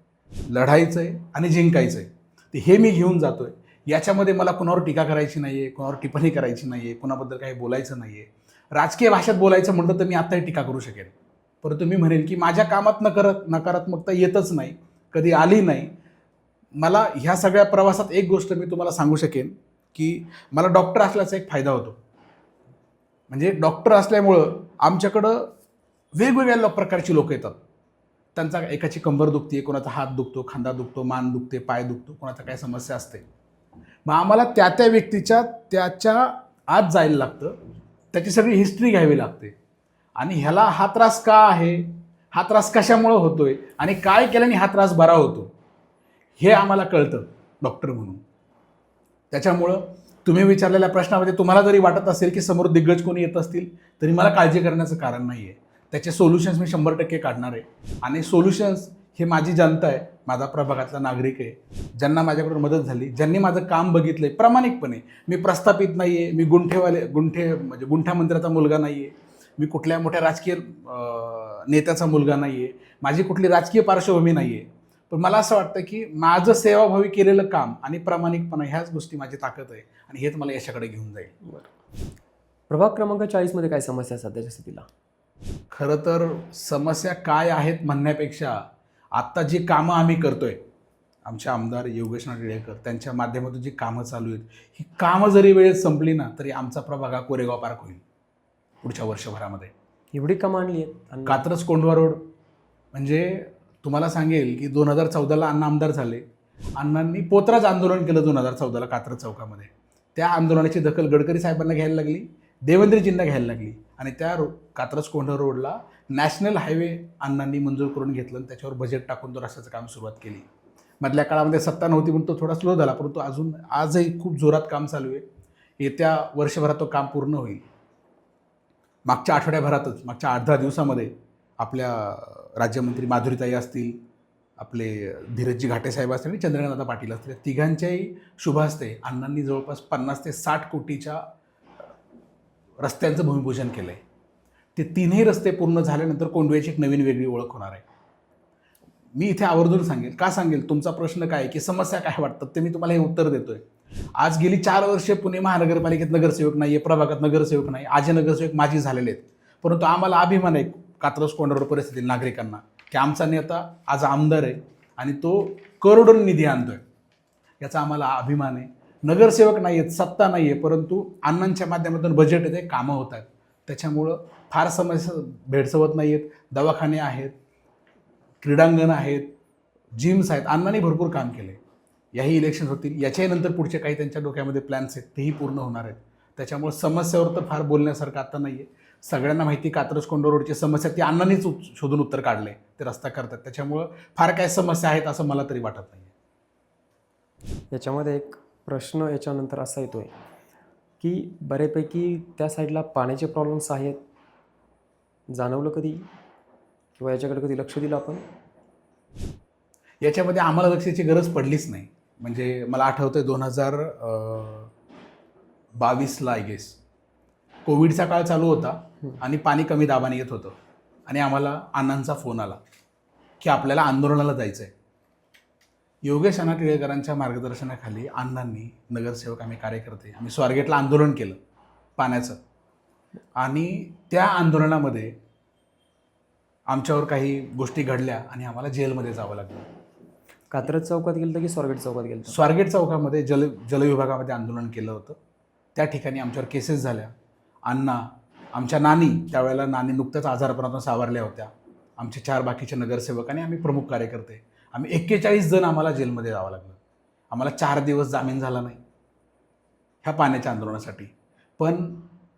लढायचं आहे आणि जिंकायचं आहे. ते हे मी घेऊन जातो आहे. याच्यामध्ये मला कुणावर टीका करायची नाही आहे, कुणावर टिप्पणी करायची नाही आहे, कुणाबद्दल काही बोलायचं नाही आहे. राजकीय भाषेत बोलायचं म्हटलं तर मी आत्ताही टीका करू शकेन, परंतु मी म्हणेन की माझ्या कामात नकारात्मकता येतच नाही, कधी आली नाही. मला ह्या सगळ्या प्रवासात एक गोष्ट मी तुम्हाला सांगू शकेन की मला डॉक्टर असल्याचा एक फायदा होतो. म्हणजे डॉक्टर असल्यामुळं आमच्याकडं वेगवेगळ्या प्रकारची लोक येतात. त्यांचा एकाची कंबर दुखते, कोणाचा हात दुखतो, खांदा दुखतो, मान दुखते, पाय दुखतो, कोणाचा काय समस्या असते. मग आम्हाला त्या व्यक्तीच्या त्याच्या आत जायला लागतं, त्याची सगळी हिस्ट्री घ्यावी लागते आणि ह्याला हा त्रास का आहे, हा त्रास कशामुळं होतोय आणि काय केल्याने हा त्रास बरा होतो, हे आम्हाला कळतं डॉक्टर म्हणून. त्याच्यामुळं तुम्ही विचारलेल्या प्रश्नामध्ये तुम्हाला जरी वाटत असेल की समोर दिग्गज कोणी येत असतील तरी मला काळजी करण्याचं कारण नाही आहे. त्याचे सोल्युशन्स मी 100% काढणार आहे आणि सोल्युशन्स हे माझी जनता आहे, माझा प्रभागातला नागरिक आहे, ज्यांना माझ्याकडून मदत झाली, ज्यांनी माझं काम बघितलं आहे प्रामाणिकपणे. मी प्रस्थापित नाही आहे, मी म्हणजे गुंठा मंत्र्याचा मुलगा नाही आहे, मी कुठल्या मोठ्या राजकीय नेत्याचा मुलगा नाही आहे, माझी कुठली राजकीय पार्श्वभूमी नाही आहे. पण मला असं वाटतं की माझं सेवाभावी केलेलं काम आणि प्रामाणिकपणा ह्याच गोष्टी माझी ताकद आहे आणि हेच मला यशाकडे घेऊन जाईल. प्रभाग क्रमांक 40मध्ये काय समस्या आहे सध्याच्या स्थितीला? खरं तर समस्या काय आहेत म्हणण्यापेक्षा आत्ता जी कामं आम्ही करतोय, आमचे आमदार योगेश आंधळेकर त्यांच्या माध्यमातून जी कामं चालू आहेत, ही कामं जरी वेळेत संपली ना तरी आमचा प्रभाग हा कोरेगाव पार्क होईल पुढच्या वर्षभरामध्ये. एवढी कामं आणली आहेत. कात्रज कोंढवा रोड म्हणजे तुम्हाला सांगेल की 2014ला अण्णा आमदार झाले, अण्णांनी पोतराज आंदोलन केलं 2014ला कात्रज चौकामध्ये. त्या आंदोलनाची दखल गडकरी साहेबांना घ्यायला लागली, देवेंद्रजींना घ्यायला लागली आणि त्या कात्रज कोंढवा रोडला नॅशनल हायवे अण्णांनी मंजूर करून घेतलं आणि त्याच्यावर बजेट टाकून तो रस्त्याचं काम सुरुवात केली. मधल्या काळामध्ये सत्ता नव्हती म्हणून तो थोडा स्लो झाला, परंतु आजही खूप जोरात काम चालू आहे. येत्या वर्षभरात तो काम पूर्ण होईल. मागच्या आठवड्याभरातच, मागच्या 8-10 दिवसामध्ये आपल्या राज्यमंत्री माधुरीताई असतील, आपले धीरजजी घाटे साहेब असतील आणि चंद्रकांतदादा पाटील असतील, तिघांच्याही शुभ हस्ते अण्णांनी जवळपास 50 ते 60 कोटीच्या रस्त्यांचं भूमिपूजन केलं आहे. ते 3ही रस्ते पूर्ण झाल्यानंतर कोंढव्याची एक नवीन वेगळी ओळख होणार आहे. मी इथे आवर्जून सांगेल, का सांगेल, तुमचा प्रश्न काय की समस्या काय वाटतात ते मी तुम्हाला हे उत्तर देतोय. आज गेली 4 वर्षे पुणे महानगरपालिकेत नगरसेवक नाही आहे, प्रभागात नगरसेवक नाही, आज नगरसेवक माझी झालेले आहेत. परंतु आम्हाला अभिमान आहे कात्रज कोंढवा रोड परिस्थिती नागरिकांना की आमचा नेता आज आमदार आहे आणि तो करोडोंनी निधी आणतोय, याचा आम्हाला अभिमान आहे. नगरसेवक नाही आहेत, सत्ता नाही आहे, परंतु अण्णांच्या माध्यमातून बजेट येते, कामं होत आहेत. त्याच्यामुळं फार समस्या भेडसवत नाही आहेत. दवाखाने आहेत, क्रीडांगण आहेत, जिम्स आहेत. अण्णांनी भरपूर काम केले. याही इलेक्शन होतील, याच्याही नंतर पुढचे काही त्यांच्या डोक्यामध्ये प्लॅन्स आहेत, तेही पूर्ण होणार आहेत. त्याच्यामुळे समस्यावर तर फार बोलण्यासारखं आता नाही आहे. सगळ्यांना माहिती कात्रज कोंढवा रोडची समस्या ती अण्णांनीच शोधून उत्तर काढले, ते रस्ता करतात. त्याच्यामुळं फार काय समस्या आहेत असं मला तरी वाटत नाही. याच्यामध्ये एक प्रश्न याच्यानंतर असा येतोय की बऱ्यापैकी त्या साईडला पाण्याचे प्रॉब्लेम्स आहेत, जाणवलं कधी किंवा याच्याकडे कधी लक्ष दिलं आपण? याच्यामध्ये आम्हाला लक्षाची गरज पडलीच नाही. म्हणजे मला आठवतंय 2022ला आय गेस कोविडचा काळ चालू होता आणि पाणी कमी दाबाने येत होतं आणि आम्हाला अण्णांचा फोन आला की आपल्याला आंदोलनाला जायचं आहे. योगेश अण्णा टिळेकरांच्या मार्गदर्शनाखाली अण्णांनी, नगरसेवक आम्ही कार्यकर्ते, आम्ही स्वारगेटला आंदोलन केलं पाण्याचं. आणि त्या आंदोलनामध्ये आमच्यावर काही गोष्टी घडल्या आणि आम्हाला जेलमध्ये जावं लागलं. कात्रज चौकात गेलं होतं की स्वारगेट चौकात गेलं होतं? स्वारगेट चौकामध्ये जलविभागामध्ये आंदोलन केलं होतं. त्या ठिकाणी आमच्यावर केसेस झाल्या. अण्णा, आमच्या नानी, त्यावेळेला नानी नुकत्याच आजारपणातून सावरल्या होत्या, आमचे 4 बाकीचे नगरसेवक आणि आम्ही प्रमुख कार्यकर्ते, आम्ही 41 जण आम्हाला जेलमध्ये जावं लागलं. आम्हाला 4 दिवस जामीन झाला नाही ह्या पाण्याच्या आंदोलनासाठी. पण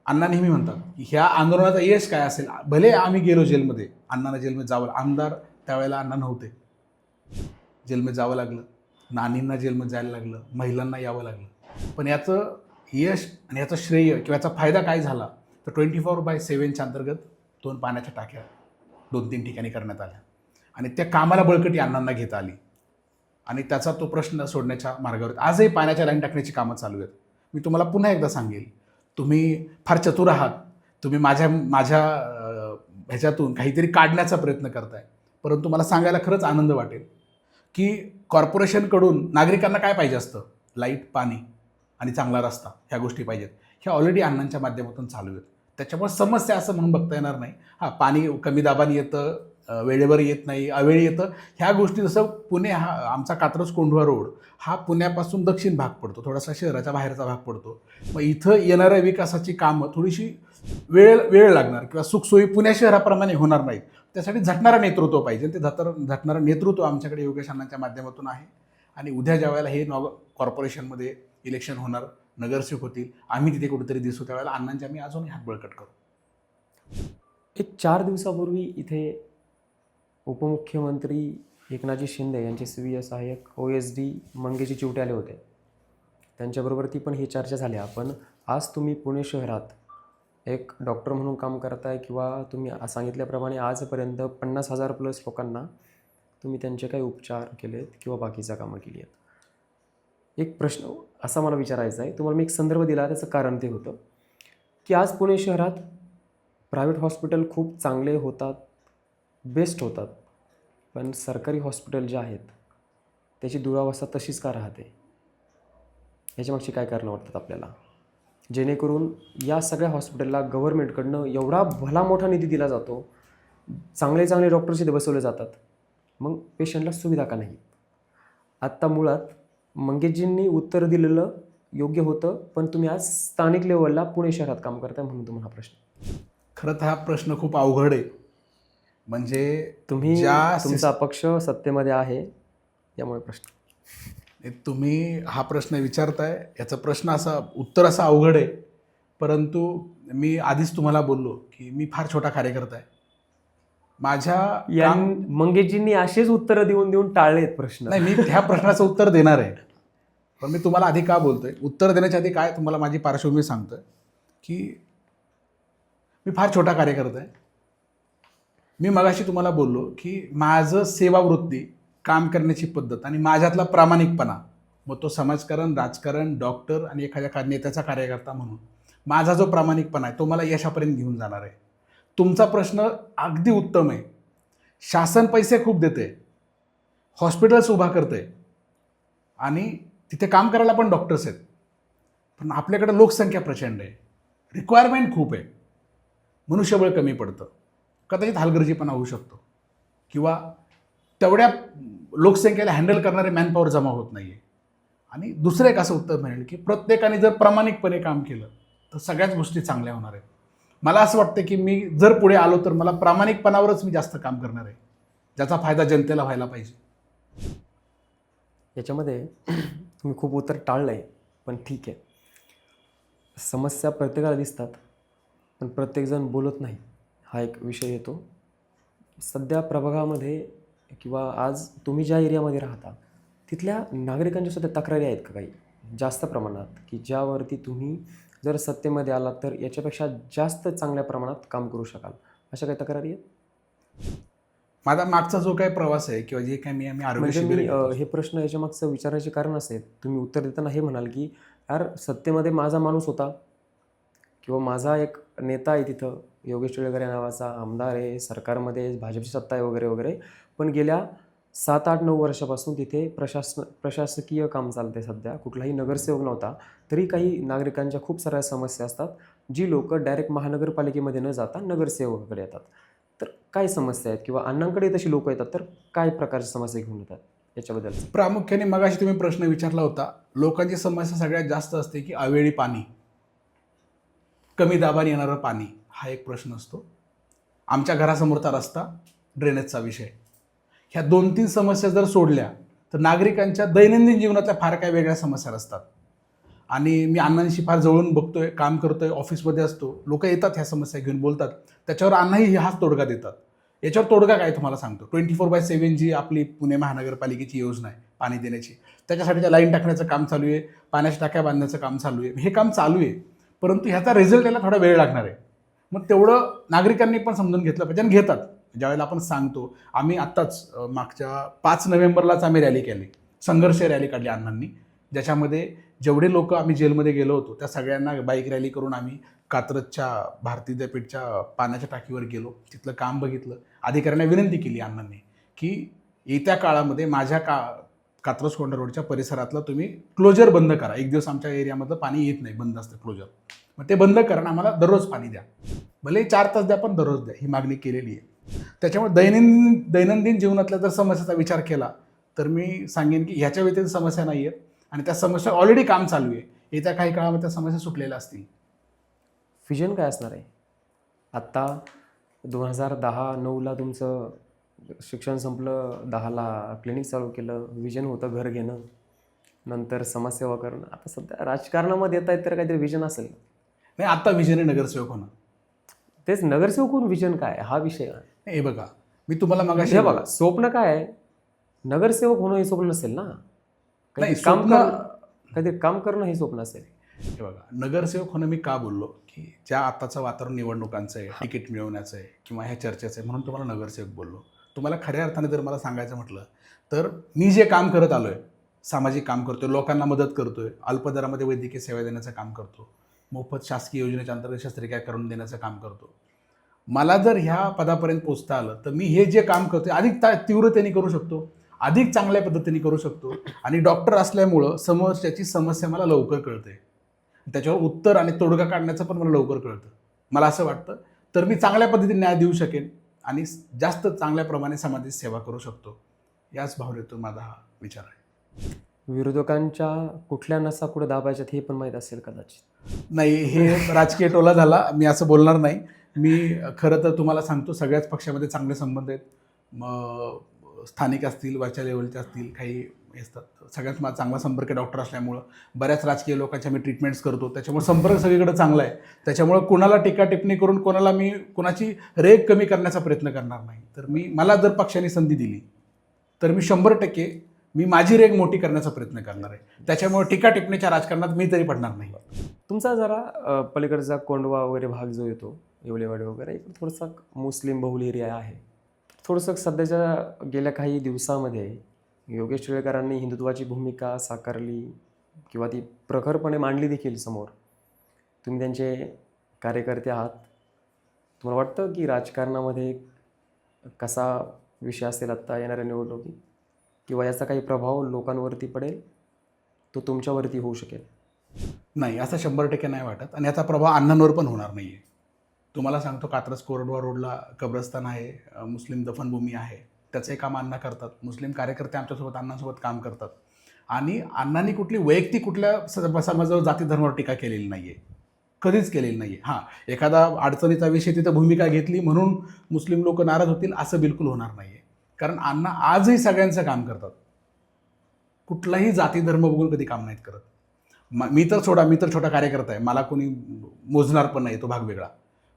अण्णा नेहमी म्हणतात की ह्या आंदोलनाचा यश काय असेल, भले आम्ही गेलो जेलमध्ये, अण्णांना जेलमध्ये जावं, आमदार त्यावेळेला अण्णा नव्हते, जेलमध्ये जावं लागलं, नानींना जेलमध्ये जायला लागलं, महिलांना यावं लागलं. पण याचं यश आणि याचं श्रेय किंवा याचा फायदा काय झाला तर 24/7च्या अंतर्गत 2 पाण्याच्या टाक्या 2-3 ठिकाणी करण्यात आल्या आणि त्या कामाला बळकटी अण्णांना घेता आली आणि त्याचा तो प्रश्न सोडण्याच्या मार्गावर आजही पाण्याच्या लाईन टाकण्याची कामं चालू आहेत. मी तुम्हाला पुन्हा एकदा सांगेल, तुम्ही फार चतुर आहात, तुम्ही माझ्या ह्याच्यातून काहीतरी काढण्याचा प्रयत्न करताय. परंतु मला सांगायला खरंच आनंद वाटेल की कॉर्पोरेशनकडून नागरिकांना काय पाहिजे असतं, लाईट, पाणी आणि चांगला रस्ता, ह्या गोष्टी पाहिजेत. ह्या ऑलरेडी अण्णांच्या माध्यमातून चालू आहेत. त्याच्यामुळे समस्या असं म्हणून बघता येणार नाही. हां, पाणी कमी दाबाने येतं, वेळेवर येत नाही, अवेळी येतं, ह्या गोष्टी. जसं पुणे हा आमचा कात्रज कोंढवा रोड हा पुण्यापासून दक्षिण भाग पडतो, थोडासा शहराच्या बाहेरचा भाग पडतो. मग इथं येणाऱ्या विकासाची कामं थोडीशी वेळ लागणार किंवा सुखसोयी पुणे शहराप्रमाणे होणार नाहीत. त्यासाठी झटणारं नेतृत्व पाहिजे. ते झटणारं नेतृत्व आमच्याकडे योगेश अण्णांच्या माध्यमातून आहे. आणि उद्या ज्या वेळेला हे कॉर्पोरेशनमध्ये इलेक्शन होणार, नगरसेवक होतील, आम्ही तिथे कुठेतरी दिसू, त्यावेळेला अण्णांचे आम्ही अजूनही हात बळकट करू. एक 4 दिवसापूर्वी इथे उपमुख्यमंत्री एकनाथजी शिंदे यांचे स्वीय सहाय्यक OSD मंगेशजी चिवटे आले होते. त्यांच्याबरोबर पण ही चर्चा झाल्या. पण आज तुम्ही पुणे शहरात एक डॉक्टर म्हणून काम करताय किंवा तुम्ही सांगितल्याप्रमाणे आजपर्यंत 50,000+ लोकांना तुम्ही त्यांचे काही उपचार केलेत किंवा बाकीचा कामं केली आहेत. एक प्रश्न असा मला विचारायचा आहे, तुम्हाला मी एक संदर्भ दिला, त्याचं कारण ते होतं की आज पुणे शहरात प्रायव्हेट हॉस्पिटल खूप चांगले होतात, बेस्ट होतात, पण सरकारी हॉस्पिटल जे आहेत त्याची दुरावस्था तशीच का राहते? याच्यामागची काय कारणं वाटतात आपल्याला, जेणेकरून या सगळ्या हॉस्पिटलला गव्हर्नमेंटकडनं एवढा भला मोठा निधी दिला जातो, चांगले डॉक्टर्स इथे बसवले जातात, मग पेशंटला सुविधा का नाही? आत्ता मुळात मंगेशजींनी उत्तर दिलेलं योग्य होतं, पण तुम्ही आज स्थानिक लेवलला पुणे शहरात काम करताय म्हणून तुम्हाला हा प्रश्न. खरं तर हा प्रश्न खूप अवघड आहे. म्हणजे तुमचा पक्ष सत्तेमध्ये आहे यामुळे प्रश्न. तुम्ही हा प्रश्न विचारताय, याचा प्रश्न उत्तर असं अवघड आहे. परंतु मी आधीच तुम्हाला बोललो की मी फार छोटा कार्यकर्ता आहे. मंगेशजींनी असेच उत्तरं देऊन टाळलेत प्रश्न. नाही, मी ह्या प्रश्नाचं उत्तर देणार आहे. पण मी तुम्हाला आधी का बोलतोय, उत्तर देण्याच्या आधी काय तुम्हाला माझी पार्श्वभूमी सांगतोय की मी फार छोटा कार्यकर्ता आहे. मी मगाशी तुम्हाला बोललो की माझं सेवावृत्ती, काम करण्याची पद्धत आणि माझ्यातला प्रामाणिकपणा, मग तो समाजकारण, राजकारण, डॉक्टर आणि एखाद्या नेत्याचा कार्यकर्ता म्हणून माझा जो प्रामाणिकपणा आहे तो मला यशापर्यंत घेऊन जाणार आहे. तुमचा प्रश्न अगदी उत्तम आहे. शासन पैसे खूप देते, हॉस्पिटल्स उभा करते आणि तिथे काम करायला पण डॉक्टर्स आहेत, पण आपल्याकडे लोकसंख्या प्रचंड आहे, रिक्वायरमेंट खूप आहे, मनुष्यबळ कमी पडतं, कदाचित हलगर्जीपणा होऊ शकतो किंवा तेवढ्या लोकसंख्येला हँडल करणारे मॅनपॉवर जमा होत नाही आहे. आणि दुसरं एक असं उत्तर मिळेल की प्रत्येकाने जर प्रामाणिकपणे काम केलं तर सगळ्याच गोष्टी चांगल्या होणार आहेत. मला असं वाटतं की मी जर पुढे आलो तर मला प्रामाणिकपणावरच मी जास्त काम करणार आहे, ज्याचा फायदा जनतेला व्हायला पाहिजे. याच्यामध्ये तुम्ही खूप उत्तर टाळलं आहे, पण ठीक आहे. समस्या प्रत्येकाला दिसतात, पण प्रत्येकजण बोलत नाही, हा एक विषय येतो. सध्या प्रभागामध्ये किंवा आज तुम्ही ज्या एरियामध्ये राहता तिथल्या नागरिकांच्या सुद्धा तक्रारी आहेत का काही जास्त प्रमाणात, की ज्यावरती तुम्ही जर सत्तेमध्ये आलात तर याच्यापेक्षा जास्त चांगल्या प्रमाणात काम करू शकाल, अशा काही तक्रारी आहेत? माझा मागचा जो काही प्रवास आहे किंवा जे काही आम्ही आरोग्य म्हणजे शिबिर, हे प्रश्न याच्या मागचं विचारायचे कारण असेल, तुम्ही उत्तर देताना हे म्हणाल की यार सत्तेमध्ये माझा माणूस होता किंवा माझा एक नेता आहे तिथं, योगेश टिळेकर नावाचा आमदार आहे, सरकारमध्ये भाजपची सत्ता आहे वगैरे वगैरे, पण गेल्या 7-8-9 वर्षापासून तिथे प्रशासकीय काम चालते सध्या. कुठलाही नगरसेवक नव्हता. तरी काही नागरिकांच्या खूप साऱ्या समस्या असतात, जी लोकं डायरेक्ट महानगरपालिकेमध्ये न जाता नगरसेवकाकडे येतात. तर काय समस्या आहेत किंवा अण्णांकडे तशी लोकं येतात, तर काय प्रकारच्या समस्या घेऊन येतात याच्याबद्दल? प्रामुख्याने मगाशी तुम्ही प्रश्न विचारला होता. लोकांची समस्या सगळ्यात जास्त असते की अवेळी पाणी, कमी दाबाने येणारं पाणी, हा एक प्रश्न असतो. आमच्या घरासमोरचा रस्ता, ड्रेनेजचा विषय. ह्या 2-3 समस्या जर सोडल्या तर नागरिकांच्या दैनंदिन जीवनातल्या फार काही वेगळ्या समस्या असतात. आणि मी अण्णांशी फार जवळून बघतोय, काम करतोय, ऑफिसमध्ये असतो. लोक येतात ह्या समस्या घेऊन बोलतात. त्याच्यावर अण्णाही हाच तोडगा देतात. याच्यावर तोडगा काय तुम्हाला सांगतो. 24/7 जी आपली पुणे महानगरपालिकेची योजना आहे पाणी देण्याची, त्याच्यासाठीच्या लाईन टाकण्याचं काम चालू आहे, पाण्याच्या टाक्या बांधण्याचं काम चालू आहे. हे काम चालू आहे, परंतु ह्याचा रिझल्ट यायला थोडा वेळ लागणार आहे. मग तेवढं नागरिकांनी पण समजून घेतलं पाहिजे आणि घेतात. ज्यावेळेला आपण सांगतो, आम्ही आत्ताच मागच्या 5 नोव्हेंबरलाच आम्ही रॅली केली, संघर्ष रॅली काढली अण्णांनी, ज्याच्यामध्ये जेवढे लोक आम्ही जेलमध्ये गेलो होतो त्या सगळ्यांना बाईक रॅली करून आम्ही कात्रजच्या भारती विद्यापीठच्या पाण्याच्या टाकीवर गेलो, तिथलं काम बघितलं. अधिकाऱ्यांना विनंती केली अण्णांनी की येत्या काळामध्ये माझ्या कात्रज कोंढा रोडच्या परिसरातलं तुम्ही क्लोजर बंद करा. एक दिवस आमच्या एरियामधलं पाणी येत नाही, बंद असतं क्लोजर. मग ते बंद करा, आम्हाला दररोज पाणी द्या, भले 4 तास द्या पण दररोज द्या, ही मागणी केलेली आहे. त्याच्यामुळे दैनंदिन जीवनातल्या जर समस्याचा विचार केला तर मी सांगेन की ह्याच्या व्यतिरिक्त समस्या नाही आहेत आणि त्या समस्या ऑलरेडी काम चालू आहे. येत्या काही काळामध्ये त्या समस्या सुटलेल्या असतील. व्हिजन काय असणार आहे? आत्ता 2010-9ला तुमचं शिक्षण संपलं, 10ला क्लिनिक चालू केलं, व्हिजन होतं घर घेणं, नंतर समाजसेवा करणं. आता सध्या राजकारणामध्ये येत आहेत तर काहीतरी व्हिजन असेल. नाही, आता विजय नगरसेवक होणं. तेच नगरसेवक होऊन व्हिजन काय, हा विषय आहे. हे बघा, मी तुम्हाला मगाशी हे बघा, स्वप्न काय आहे? नगरसेवक होणं हे स्वप्न नसेल ना. नाही, काहीतरी काम करणं हे स्वप्न असेल. हे बघा, नगरसेवक होणं मी का बोललो की ज्या आताचं वातावरण निवडणुकांचं आहे, तिकीट मिळवण्याचं आहे किंवा ह्या चर्चेचं आहे, म्हणून तुम्हाला नगरसेवक बोललो. तुम्हाला खऱ्या अर्थाने जर मला सांगायचं म्हटलं तर मी जे काम करत आलोय, सामाजिक काम करतोय, लोकांना मदत करतोय, अल्पदरामध्ये वैद्यकीय सेवा देण्याचं काम करतो, मोफत शासकीय योजनेच्या अंतर्गत शस्त्रक्रिया करून देण्याचं काम करतो. मला जर ह्या पदापर्यंत पोहोचता आलं तर मी हे जे काम करतोय अधिक तीव्रतेने करू शकतो, अधिक चांगल्या पद्धतीने करू शकतो. आणि डॉक्टर असल्यामुळं समोरच्याची समस्या मला लवकर कळते, त्याच्यावर उत्तर आणि तोडगा काढण्याचं पण मला लवकर कळतं. मला असं वाटतं तर मी चांगल्या पद्धतीने न्याय देऊ शकेन आणि जास्त चांगल्या प्रमाणे समाजाची सेवा करू शकतो. याच भावनेतून माझा हा विचार आहे. विरोधकांच्या कुठल्या नसा कुठे दाबायच्यात हे पण माहीत असेल कदाचित. नाही, हे राजकीय टोला झाला, मी असं बोलणार नाही. मी खरं तर तुम्हाला सांगतो, सगळ्याच पक्षामध्ये चांगले संबंध आहेत. मग स्थानिक असतील, वरच्या लेवलचे असतील, काही हे असतात. सगळ्यात माझा चांगला संपर्क डॉक्टर असल्यामुळं बऱ्याच राजकीय लोकांच्या मी ट्रीटमेंट्स करतो, त्याच्यामुळे संपर्क सगळीकडे चांगला आहे. त्याच्यामुळं कोणाला टीका टिप्पणी करून कोणाची रेग कमी करण्याचा प्रयत्न करणार नाही. तर मला जर पक्षाने संधी दिली तर मी 100% मी माझी रेग मोठी करण्याचा प्रयत्न करणार आहे. त्याच्यामुळे टीका टिप्पणीच्या राजकारणात मी तरी पडणार नाही. तुमचा जरा पलीकडचा कोंडवा वगैरे भाग जो येतो, येवलेवाडी वगैरे, इकडे थोडासा मुस्लिम बहुल एरिया आहे. थोडंसं सध्याच्या गेल्या काही दिवसामध्ये योगेश टिळेकरांनी हिंदुत्वाची भूमिका साकारली किंवा ती प्रखरपणे मांडली देखील समोर. तुम्ही त्यांचे कार्यकर्ते आहात. तुम्हाला वाटतं की राजकारणामध्ये कसा विषय असेल आत्ता येणाऱ्या निवडणुकीत, किंवा याचा काही प्रभाव लोकांवरती पडेल, तो तुमच्यावरती होऊ शकेल? नाही, असं 100% नाही वाटत आणि याचा प्रभाव अण्णांवर पण होणार नाही आहे. तुम्हाला सांगतो, कात्रज कोरडवा रोडला कब्रस्तान आहे, मुस्लिम दफनभूमी आहे, त्याचे काम अण्णा करतात. मुस्लिम कार्यकर्ते आमच्यासोबत अण्णांसोबत काम करतात. आणि अण्णांनी वैयक्तिक कुठल्या समाजावर जाती धर्मावर टीका केलेली नाही आहे, कधीच केलेली नाही आहे. हां, एखादा अडचणीचा विषय तिथं भूमिका घेतली म्हणून मुस्लिम लोक नाराज होतील असं बिलकुल होणार नाही आहे. कारण अण्णा आजही सगळ्यांचं काम करतात, कुठलाही जाती धर्म बघून कधी काम नाहीत करत. मी तर छोटा कार्यकर्ता आहे, मला कोणी मोजणार पण नाही, तो भाग वेगळा.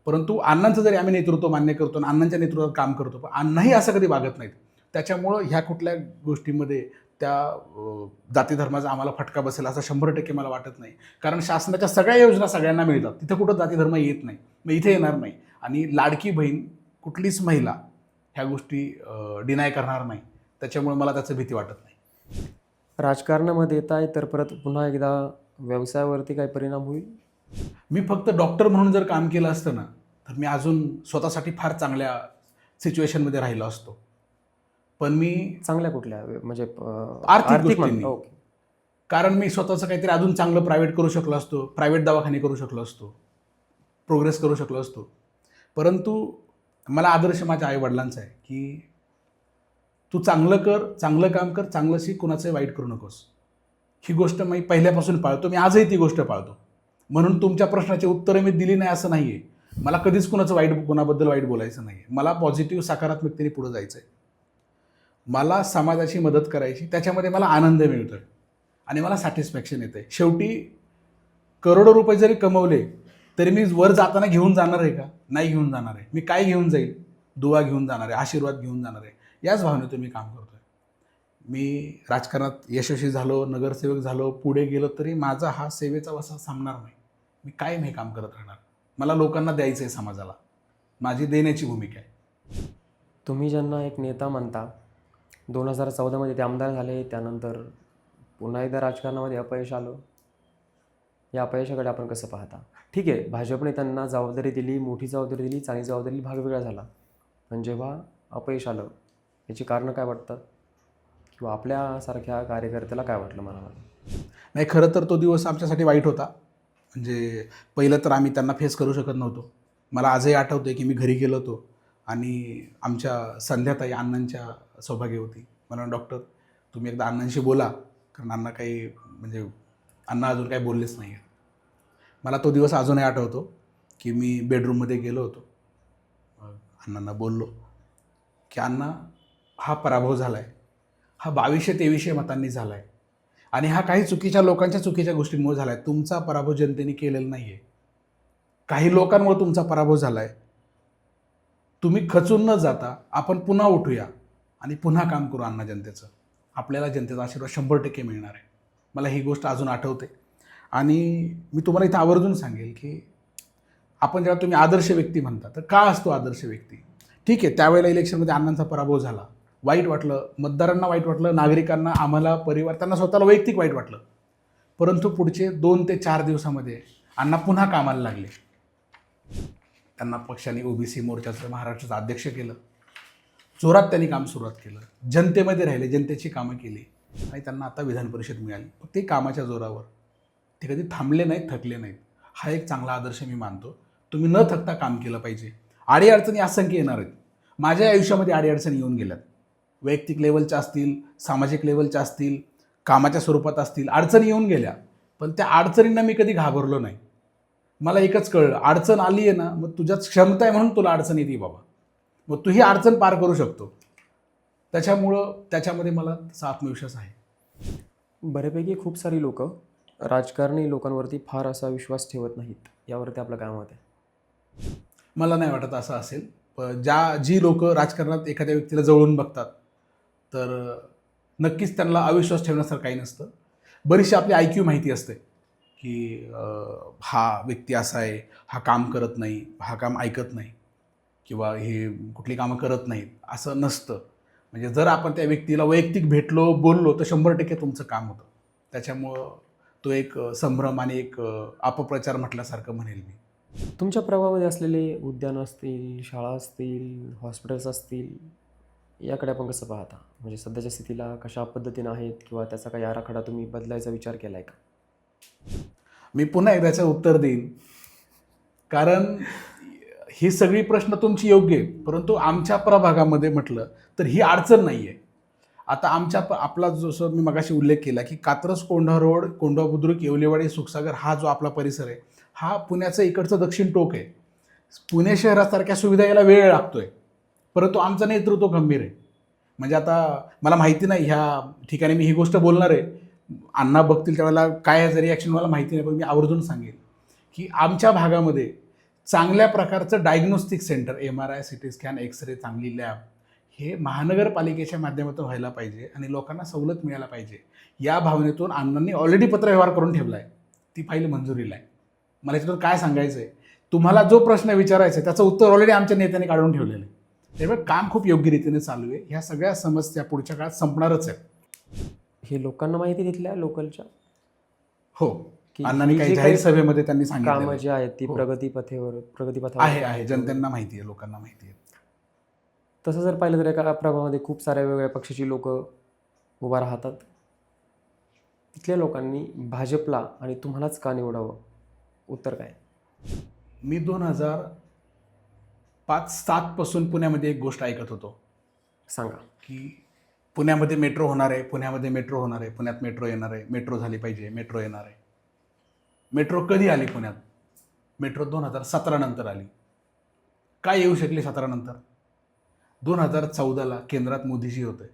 परंतु अण्णांचं जरी आम्ही नेतृत्व मान्य करतो आणि अण्णांच्या नेतृत्वात काम करतो, पण अण्णाही असं कधी वागत नाहीत. त्याच्यामुळं ह्या कुठल्या गोष्टीमध्ये त्या जाती धर्माचा आम्हाला फटका बसेल असं 100% मला वाटत नाही. कारण शासनाच्या सगळ्या योजना सगळ्यांना मिळतात, तिथं कुठं जाती धर्म येत नाही, मग इथे येणार नाही. आणि लाडकी बहीण कुठलीच महिला ह्या गोष्टी डिनाय करणार नाही. त्याच्यामुळे मला त्याचं भीती वाटत नाही. राजकारणामध्ये येत आहे तर परत पुन्हा एकदा व्यवसायावरती काय परिणाम होईल? मी फक्त डॉक्टर म्हणून जर काम केलं असतं ना तर मी अजून स्वतःसाठी फार चांगल्या सिच्युएशनमध्ये राहिलो असतो. पण मी चांगल्या कुठल्या म्हणजे आर्थिक गोष्टींनी. म्हण- ओके. कारण मी स्वतःचं काहीतरी अजून चांगलं प्रायव्हेट करू शकलो असतो, प्रायव्हेट दवाखाने करू शकलो असतो, प्रोग्रेस करू शकलो असतो. परंतु मला आदर्श माझ्या आईवडिलांचा आहे की तू चांगलं कर, चांगलं काम कर, चांगलं शिक, कुणाचंही वाईट करू नकोस. ही गोष्ट मी पहिल्यापासून पाळतो. मी आजही ती गोष्ट पाळतो. म्हणून तुमच्या प्रश्नाची उत्तरं मी दिली नाही असं नाही आहे. मला कधीच कोणाबद्दल वाईट बोलायचं नाही आहे. मला पॉझिटिव्ह सकारात्मकतेने पुढे जायचं आहे. मला समाजाची मदत करायची, त्याच्यामध्ये मला आनंद मिळतो आहे आणि मला सॅटिस्फॅक्शन येतं आहे. शेवटी करोडो रुपये जरी कमवले तरी मी वर जाताना घेऊन जाणार आहे का? नाही घेऊन जाणार आहे. मी काय घेऊन जाईल? दुवा घेऊन जाणार आहे, आशीर्वाद घेऊन जाणार आहे. याच भावनेतून मी काम करतो आहे. मी राजकारणात यशस्वी झालो, नगरसेवक झालो, पुढे गेलो तरी माझा हा सेवेचा वसा थांबणार नाही. मी कायम हे काम करत राहणार. मला लोकांना द्यायचं आहे समाजाला. माझी देण्याची भूमिका आहे. तुम्ही ज्यांना एक नेता म्हणता, 2014मध्ये ते आमदार झाले, त्यानंतर पुन्हा एकदा राजकारणामध्ये अपयश आलं. या अपयशाकडे आपण कसं पाहता? ठीक आहे, भाजपने त्यांना जबाबदारी दिली, मोठी जबाबदारी दिली, चांगली जबाबदारी दिली, भाग वेगळा झाला. पण जेव्हा अपयश आलं, याची कारणं काय वाटतात? किंवा आपल्यासारख्या कार्यकर्त्याला काय वाटलं मनामध्ये? नाही, खरं तर तो दिवस आमच्यासाठी वाईट होता. म्हणजे पहिलं तर आम्ही त्यांना फेस करू शकत नव्हतो. मला आजही आठवतं आहे की मी घरी गेलो होतो आणि आमच्या संध्याताई अण्णांच्या सौभाग्यवती मला, डॉक्टर तुम्ही एकदा अण्णांशी बोला, कारण अण्णा काही म्हणजे अण्णा अजून काही बोललेच नाही आहेत. मला तो दिवस अजूनही आठवतो की मी बेडरूममध्ये गेलो होतो. अण्णांना बोललो की अण्णा, हा पराभव झाला आहे, हा 2223 मतांनी झाला आहे आणि हा काही चुकीच्या लोकांच्या चुकीच्या गोष्टींमुळे झाला आहे. तुमचा पराभव जनतेने केलेला नाही आहे. काही लोकांमुळे तुमचा पराभव झाला आहे. तुम्ही खचून न जाता आपण पुन्हा उठूया आणि पुन्हा काम करू अण्णा जनतेचं. आपल्याला जनतेचा आशीर्वाद 100% मिळणार आहे. मला ही गोष्ट अजून आठवते. आणि मी तुम्हाला इथं आवर्जून सांगेल की आपण जेव्हा तुम्ही आदर्श व्यक्ती म्हणता, तर का असतो आदर्श व्यक्ती? ठीक आहे, त्यावेळेला इलेक्शनमध्ये अण्णांचा पराभव झाला, वाईट वाटलं, मतदारांना वाईट वाटलं, नागरिकांना, आम्हाला, परिवार, त्यांना स्वतःला वैयक्तिक वाईट वाटलं. परंतु पुढचे 2 ते 4 दिवसामध्ये अण्णा पुन्हा कामाला लागले. त्यांना पक्षाने ओबीसी मोर्चाचं महाराष्ट्राचं अध्यक्ष केलं. जोरात त्यांनी काम सुरुवात केलं. जनतेमध्ये राहिले, जनतेची कामं केली आणि त्यांना आता विधान परिषद मिळाली. ते कामाच्या जोरावर. ते कधी थांबले नाहीत, थकले नाहीत. हा एक चांगला आदर्श मी मानतो. तुम्ही न थकता काम केलं पाहिजे. अडीअडचणी असंख्य येणार आहेत. माझ्या आयुष्यामध्ये अडीअडचणी येऊन गेल्यात. वैयक्तिक लेवलच्या असतील, सामाजिक लेवलच्या असतील, कामाच्या स्वरूपात असतील, अडचणी येऊन गेल्या. पण त्या अडचणींना मी कधी घाबरलो नाही. मला एकच कळलं, अडचण आली आहे ना, मग तुझ्यात क्षमता आहे म्हणून तुला अडचण येते बाबा. मग तू ही अडचण पार करू शकतो. त्याच्यामध्ये मला तसा आत्मविश्वास आहे. बऱ्यापैकी खूप सारी लोक राजकारणी लोकांवरती फार असा विश्वास ठेवत नाहीत. यावरती आपलं काय मत आहे? मला नाही वाटत असं असेल. जी लोक राजकारणात एखाद्या व्यक्तीला जवळून बघतात, तर नक्कीच त्यांना अविश्वास ठेवण्यासारखं काही नसतं. बरीचशी आपली IQ माहिती असते की हा व्यक्ती असा आहे, हा काम करत नाही, हा काम ऐकत नाही किंवा हे कुठली कामं करत नाहीत, असं नसतं. म्हणजे जर आपण त्या व्यक्तीला वैयक्तिक भेटलो, बोललो, तर 100% तुमचं काम होतं. त्याच्यामुळं तो एक संभ्रम आणि एक अपप्रचार म्हटल्यासारखं म्हणेल मी. तुमच्या प्रभावामध्ये असलेले उद्यान असतील, शाळा असतील, हॉस्पिटल्स असतील, याकडे आपण कसं पाहता? म्हणजे सध्याच्या स्थितीला कशा पद्धतीनं आहेत किंवा त्याचा काही आराखडा तुम्ही बदलायचा विचार केला आहे का? मी पुन्हा एकदाचं उत्तर देईन, कारण ही सगळी प्रश्न तुमची योग्य आहे. परंतु आमच्या प्रभागामध्ये म्हटलं तर ही अडचण नाही आहे. आता आपला जसं मी मगाशी उल्लेख केला की कात्रज कोंढा रोड, कोंढवा बुद्रुक, येवलेवाडी, सुखसागर हा जो आपला परिसर आहे, हा पुण्याचं इकडचं दक्षिण टोक आहे. पुणे शहरासारख्या सुविधा यायला वेळ लागतोय, परंतु आमचं नेतृत्व गंभीर आहे. म्हणजे आता मला माहिती नाही ह्या ठिकाणी मी ही गोष्ट बोलणार आहे, अण्णा बघतील त्यावेळेला काय जरी ॲक्शन मला माहिती नाही, पण मी आवर्जून सांगेन की आमच्या भागामध्ये चांगल्या प्रकारचं diagnostic centre, MRI, CT scan, x ray, चांगली लॅब हे महानगरपालिकेच्या माध्यमातून व्हायला पाहिजे आणि लोकांना सवलत मिळायला पाहिजे. या भावनेतून अण्णांनी ऑलरेडी पत्रव्यवहार करून ठेवला आहे. ती फाईल मंजुरीला आहे. मला याच्यातून काय सांगायचं आहे, तुम्हाला जो प्रश्न विचारायचा आहे त्याचं उत्तर ऑलरेडी आमच्या नेत्यांनी काढून ठेवलेलं आहे. त्यामुळे काम खूप योग्य रीतीने चालू आहे. ह्या सगळ्या समस्या पुढच्या काळात संपणारच आहेत. हे लोकांना माहिती तिथल्या लोकलच्या? हो, की अण्णांनी ही काही जी जाहीर काही सभेमध्ये त्यांनी कामं सांगितलं जी आहेत ती हो. प्रगतीपथावर आहे जनतेना माहिती आहे, लोकांना माहिती आहे. तसं जर पाहिलं तर एका प्रभागामध्ये खूप साऱ्या वेगवेगळ्या पक्षाची लोक उभा राहतात. तिथल्या लोकांनी भाजपला आणि तुम्हालाच का निवडावं? उत्तर काय? मी 2005-07 पासून पुण्यामध्ये एक गोष्ट ऐकत होतो सांगा. की पुण्यामध्ये मेट्रो होणार आहे, पुण्यामध्ये मेट्रो होणार आहे, पुण्यात मेट्रो येणार आहे, मेट्रो झाली पाहिजे, मेट्रो येणार आहे. मेट्रो कधी आली पुण्यात? मेट्रो 2017 नंतर आली. काय येऊ शकली 17 नंतर? 2014ला केंद्रात मोदीजी होते,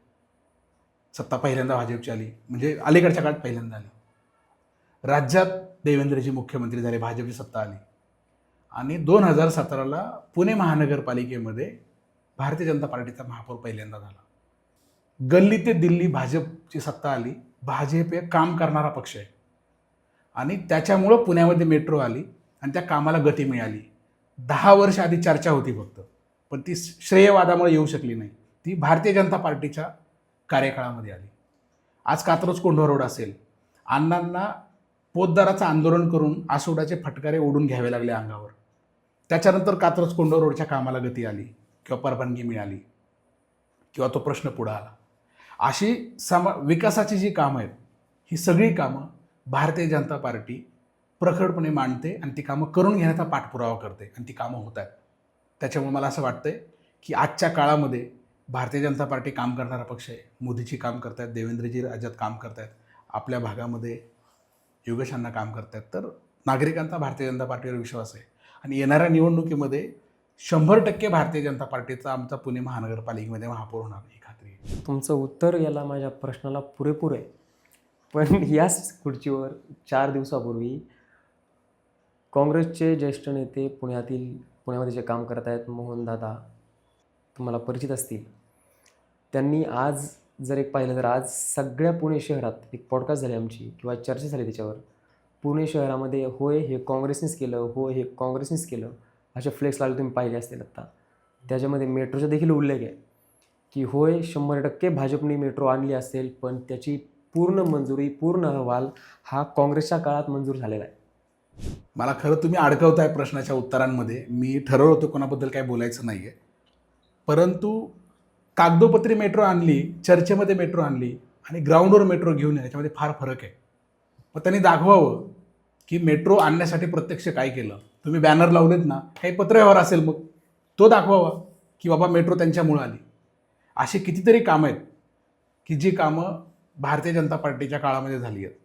सत्ता पहिल्यांदा भाजपची आली, म्हणजे अलीकडच्या काळात पहिल्यांदा आली. राज्यात देवेंद्रजी मुख्यमंत्री झाले, भाजपची सत्ता आली. आणि 2017ला पुणे महानगरपालिकेमध्ये भारतीय जनता पार्टीचा महापौर पहिल्यांदा झाला. गल्ली ते दिल्ली भाजपची सत्ता आली. भाजप एक काम करणारा पक्ष आहे आणि त्याच्यामुळं पुण्यामध्ये मेट्रो आली आणि त्या कामाला गती मिळाली. 10 वर्ष आधी चर्चा होती फक्त, पण ती श्रेयवादामुळे येऊ शकली नाही. ती भारतीय जनता पार्टीच्या कार्यकाळामध्ये आली. आज कात्रज कोंढवा रोड असेल, अण्णांना पोतदाराचं आंदोलन करून आसोडाचे फटकारे ओढून घ्यावे लागले अंगावर. त्याच्यानंतर कात्रज कोंढवा रोडच्या कामाला गती आली किंवा परवानगी मिळाली किंवा तो प्रश्न पुढे आला. अशी विकासाची जी कामं आहेत, ही सगळी कामं भारतीय जनता पार्टी प्रखरपणे मांडते आणि ती कामं करून घेण्याचा पाठपुरावा करते आणि ती कामं होत आहेत. त्याच्यामुळे मला असं वाटतंय की आजच्या काळामध्ये भारतीय जनता पार्टी काम करणारा पक्ष आहे. मोदीजी काम करत आहेत, देवेंद्रजी राज्यात काम करत आहेत, आपल्या भागामध्ये योगेशांना काम करत आहेत. तर नागरिकांचा भारतीय जनता पार्टीवर विश्वास आहे आणि येणाऱ्या निवडणुकीमध्ये 100% भारतीय जनता पार्टीचा आमचा पुणे महानगरपालिकेमध्ये महापौर होणार ही खात्री आहे. तुमचं उत्तर याला माझ्या प्रश्नाला पुरेपूर आहे. पण याच खुर्चीवर 4 दिवसापूर्वी काँग्रेसचे ज्येष्ठ नेते पुण्यामध्ये जे काम करत आहेत, मोहनदादा तुम्हाला परिचित असतील, त्यांनी आज जर एक पाहिलं तर आज सगळ्या पुणे शहरात एक पॉडकास्ट झाली आमची किंवा चर्चा झाली त्याच्यावर. पुणे शहरामध्ये होय हे काँग्रेसनेच केलं, होय हे काँग्रेसनेच केलं असे फ्लेक्स लावले, तुम्ही पाहिले असतील आत्ता. त्याच्यामध्ये मेट्रोचा देखील उल्लेख आहे की होय 100% भाजपने मेट्रो आणली असेल, पण त्याची पूर्ण मंजुरी, पूर्ण अहवाल हा काँग्रेसच्या काळात मंजूर झालेला आहे. मला खरं तुम्ही अडकवताय प्रश्नाच्या उत्तरांमध्ये. मी ठरवलं होतं कोणाबद्दल काय बोलायचं नाही आहे, परंतु कागदोपत्री मेट्रो आणली, चर्चेमध्ये मेट्रो आणली आणि ग्राउंडवर मेट्रो घेऊन येणे याच्यामध्ये फार फरक आहे. मग त्यांनी दाखवावं की मेट्रो आणण्यासाठी प्रत्यक्ष काय केलं. तुम्ही बॅनर लावलेत ना, काही पत्रव्यवहार असेल, मग तो दाखवावा की बाबा मेट्रो त्यांच्यामुळं आली. अशी कितीतरी कामं आहेत की जी कामं भारतीय जनता पार्टीच्या काळामध्ये झाली आहेत.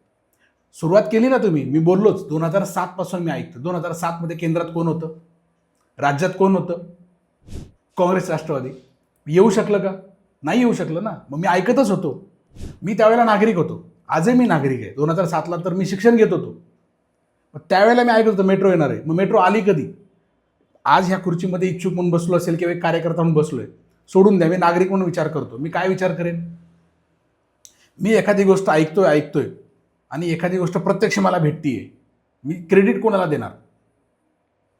सुरुवात केली ना तुम्ही, मी बोललोच 2007 पासून मी ऐकतो. 2007 मध्ये केंद्रात कोण होतं, राज्यात कोण होतं? काँग्रेस, राष्ट्रवादी. येऊ शकलं का? नाही येऊ शकलं ना. मग मी ऐकतच होतो. मी त्यावेळेला नागरिक होतो, आजही मी नागरिक आहे. 2007ला तर मी शिक्षण घेत होतो. मग त्यावेळेला मी ऐकत होतो मेट्रो येणार आहे. मग मेट्रो आली कधी? आज ह्या खुर्चीमध्ये इच्छुक म्हणून बसलो असेल किंवा एक कार्यकर्ता म्हणून बसलोय, सोडून द्या, मी नागरिक म्हणून विचार करतो. मी काय विचार करेन? मी एखादी गोष्ट ऐकतोय आणि एखादी गोष्ट प्रत्यक्ष मला भेटतीये, मी क्रेडिट कोणाला देणार?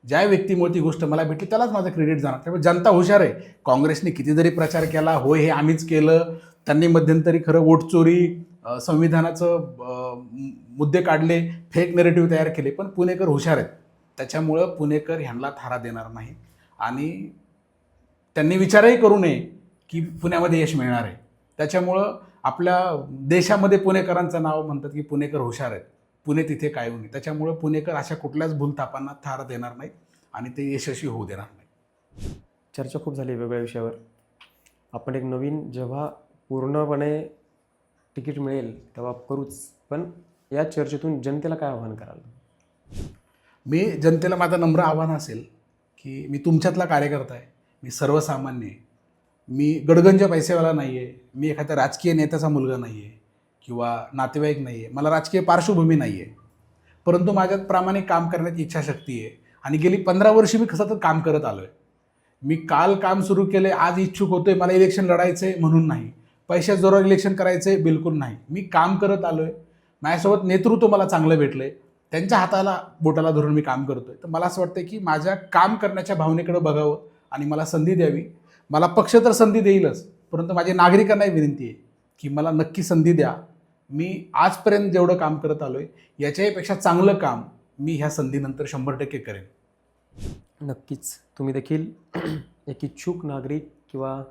ज्या व्यक्तीमुळे ती गोष्ट मला भेटली त्यालाच माझं क्रेडिट जाणार. त्यामुळे जनता हुशार आहे. काँग्रेसने किती जरी प्रचार केला, होय हे आम्हीच केलं, त्यांनी मध्यंतरी खरं वोट चोरी, संविधानाचं मुद्दे काढले, फेक नेरेटिव्ह तयार केले, पण पुणेकर हुशार आहेत. त्याच्यामुळं पुणेकर ह्यांना थारा देणार नाही आणि त्यांनी विचारही करू नये की पुण्यामध्ये यश मिळणार आहे. त्याच्यामुळं आपल्या देशामध्ये पुणेकरांचं नाव म्हणतात की पुणेकर हुशार आहेत, पुणे तिथे काय होईल. त्याच्यामुळं पुणेकर अशा कुठल्याच भूलथापांना थारा देणार नाहीत आणि ते यशस्वी होऊ देणार नाही. चर्चा खूप झाली वेगवेगळ्या विषयावर. आपण एक नवीन जेव्हा पूर्णपणे तिकीट मिळेल तेव्हा करूच, पण या चर्चेतून जनतेला काय आव्हान कराल? मी जनतेला माझं नम्र आव्हान असेल की मी तुमच्यातला कार्यकर्ता आहे, मी सर्वसामान्य आहे, मी गडगंज पैसेवाला नाही आहे, मी एखाद्या राजकीय नेत्याचा मुलगा नाही आहे किंवा नातेवाईक नाही आहे, मला राजकीय पार्श्वभूमी नाही आहे, परंतु माझ्यात प्रामाणिक काम करण्याची इच्छाशक्ती आहे आणि गेली 15 वर्षे मी सतत काम करत आलो आहे. मी काल काम सुरू केले, आज इच्छुक होतोय, मला इलेक्शन लढायचं आहे म्हणून नाही, पैशाच्या जोरावर इलेक्शन करायचं आहे बिलकुल नाही. मी काम करत आलो आहे. माझ्यासोबत नेतृत्व मला चांगलं भेटलं आहे, त्यांच्या हाताला बोटाला धरून मी काम करतो आहे. तर मला असं वाटतं की माझ्या काम करण्याच्या भावनेकडे बघावं आणि मला संधी द्यावी. मला पक्ष तर संधी देईलच, परंतु माझ्या नागरिकांनाही विनंती आहे की मला नक्की संधी द्या. मी आजपर्यंत जेवढं काम करत आलो आहे याच्याहीपेक्षा चांगलं काम मी ह्या संधीनंतर 100% करेन. नक्कीच. तुम्ही देखील एक इच्छुक नागरिक किंवा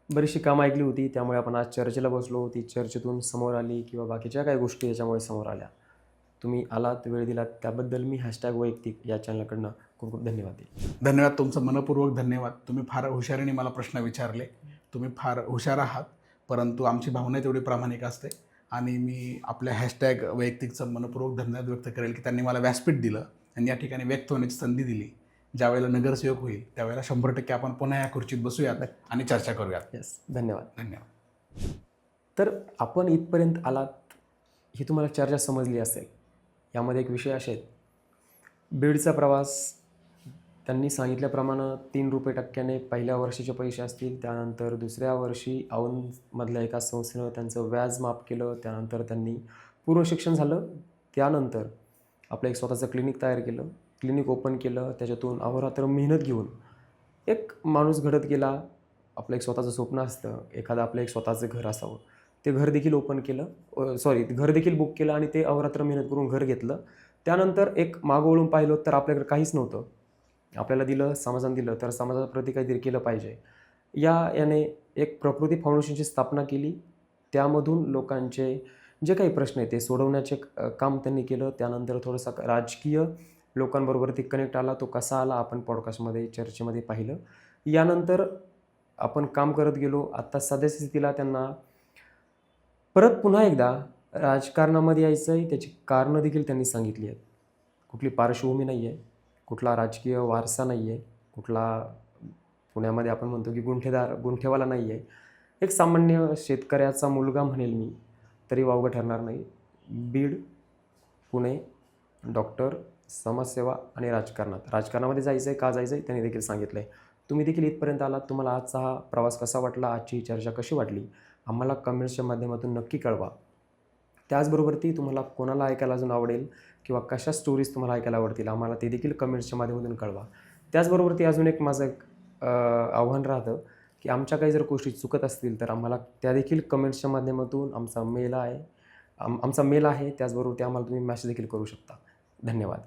बरीचशी कामं ऐकली होती, त्यामुळे आपण आज चर्चेला बसलो. ती चर्चेतून समोर आली किंवा बाकीच्या काही गोष्टी याच्यामुळे समोर आल्या. तुम्ही आलात, वेळ दिलात त्याबद्दल मी वैयक्तिक या चॅनलकडनं खूप खूप धन्यवाद देईन. धन्यवाद, तुमचं मनपूर्वक धन्यवाद. तुम्ही फार हुशारीने मला प्रश्न विचारले. तुम्ही फार हुशार आहात, परंतु आमची भावना तेवढी प्रामाणिक असते आणि मी आपल्या वैयक्तिकचं मनपूर्वक धन्यवाद व्यक्त करेल की त्यांनी मला व्यासपीठ दिलं आणि या ठिकाणी व्यक्त होण्याची संधी दिली. ज्यावेळेला नगरसेवक होईल त्यावेळेला 100% आपण पुन्हा या खुर्चीत बसूयात आणि चर्चा करूयात. येस, धन्यवाद. धन्यवाद. तर आपण इथपर्यंत आलात ही तुम्हाला चर्चा समजली असेल. यामध्ये एक विषय असे आहेत, बीडचा प्रवास त्यांनी सांगितल्याप्रमाणे 3 टक्क्याने पहिल्या वर्षीचे पैसे असतील, त्यानंतर दुसऱ्या वर्षी औंधमधल्या एका संस्थेनं त्यांचं व्याज माफ केलं, त्यानंतर त्यांनी पूर्ण शिक्षण झालं, त्यानंतर आपलं एक स्वतःचं क्लिनिक तयार केलं, क्लिनिक ओपन केलं, त्याच्यातून अहोरात्र मेहनत घेऊन एक माणूस घडत गेला. आपलं एक स्वतःचं स्वप्न असतं, एखादं आपलं एक स्वतःचं घर असावं, ते घर देखील ओपन केलं, घर देखील बुक केलं आणि ते अहोरात्र मेहनत करून घर घेतलं. त्यानंतर एक मागं वळून पाहिलं तर आपल्याकडे काहीच नव्हतं. आपल्याला दिलं, समाजाने दिलं, तर समाजाच्या प्रती काहीतरी केलं पाहिजे. याने एक प्रकृती फाउंडेशनची स्थापना केली. त्यामधून लोकांचे जे काही प्रश्न आहेत ते सोडवण्याचे काम त्यांनी केलं. त्यानंतर थोडंसं राजकीय लोकांबरोबर ते कनेक्ट आला. तो कसा आला आपण पॉडकास्टमध्ये चर्चेमध्ये पाहिलं. यानंतर आपण काम करत गेलो. आत्ता सध्याच्या स्थितीला त्यांना परत पुन्हा एकदा राजकारणामध्ये यायचं आहे, त्याची कारणं देखील त्यांनी सांगितली आहेत. कुठली पार्श्वभूमी नाही आहे, कुठला राजकीय वारसा नाही आहे, कुठला पुण्यामध्ये आपण म्हणतो की गुंठेवाला नाही आहे. एक सामान्य शेतकऱ्याचा मुलगा म्हणेल मी तरी वावगं ठरणार नाही. बीड, पुणे, डॉक्टर, समाजसेवा आणि राजकारणामध्ये जायचं आहे, का जायचं आहे त्यांनी देखील सांगितलं आहे. तुम्ही देखील इथपर्यंत आलात. तुम्हाला आजचा हा प्रवास कसा वाटला, आजची ही चर्चा कशी वाटली, आम्हाला कमेंट्सच्या माध्यमातून नक्की कळवा. त्याचबरोबर तुम्हाला कोणाला ऐकायला अजून आवडेल किंवा कशा स्टोरीज तुम्हाला ऐकायला आवडतील आम्हाला ते देखील कमेंट्सच्या माध्यमातून कळवा. त्याचबरोबर अजून एक माझं आव्हान राहतं की आमच्या काही जर गोष्टी चुकत असतील तर आम्हाला त्या देखील कमेंट्सच्या माध्यमातून आमचा मेल आहे त्याचबरोबर आम्हाला तुम्ही मेसेज देखील करू शकता. धन्यवाद.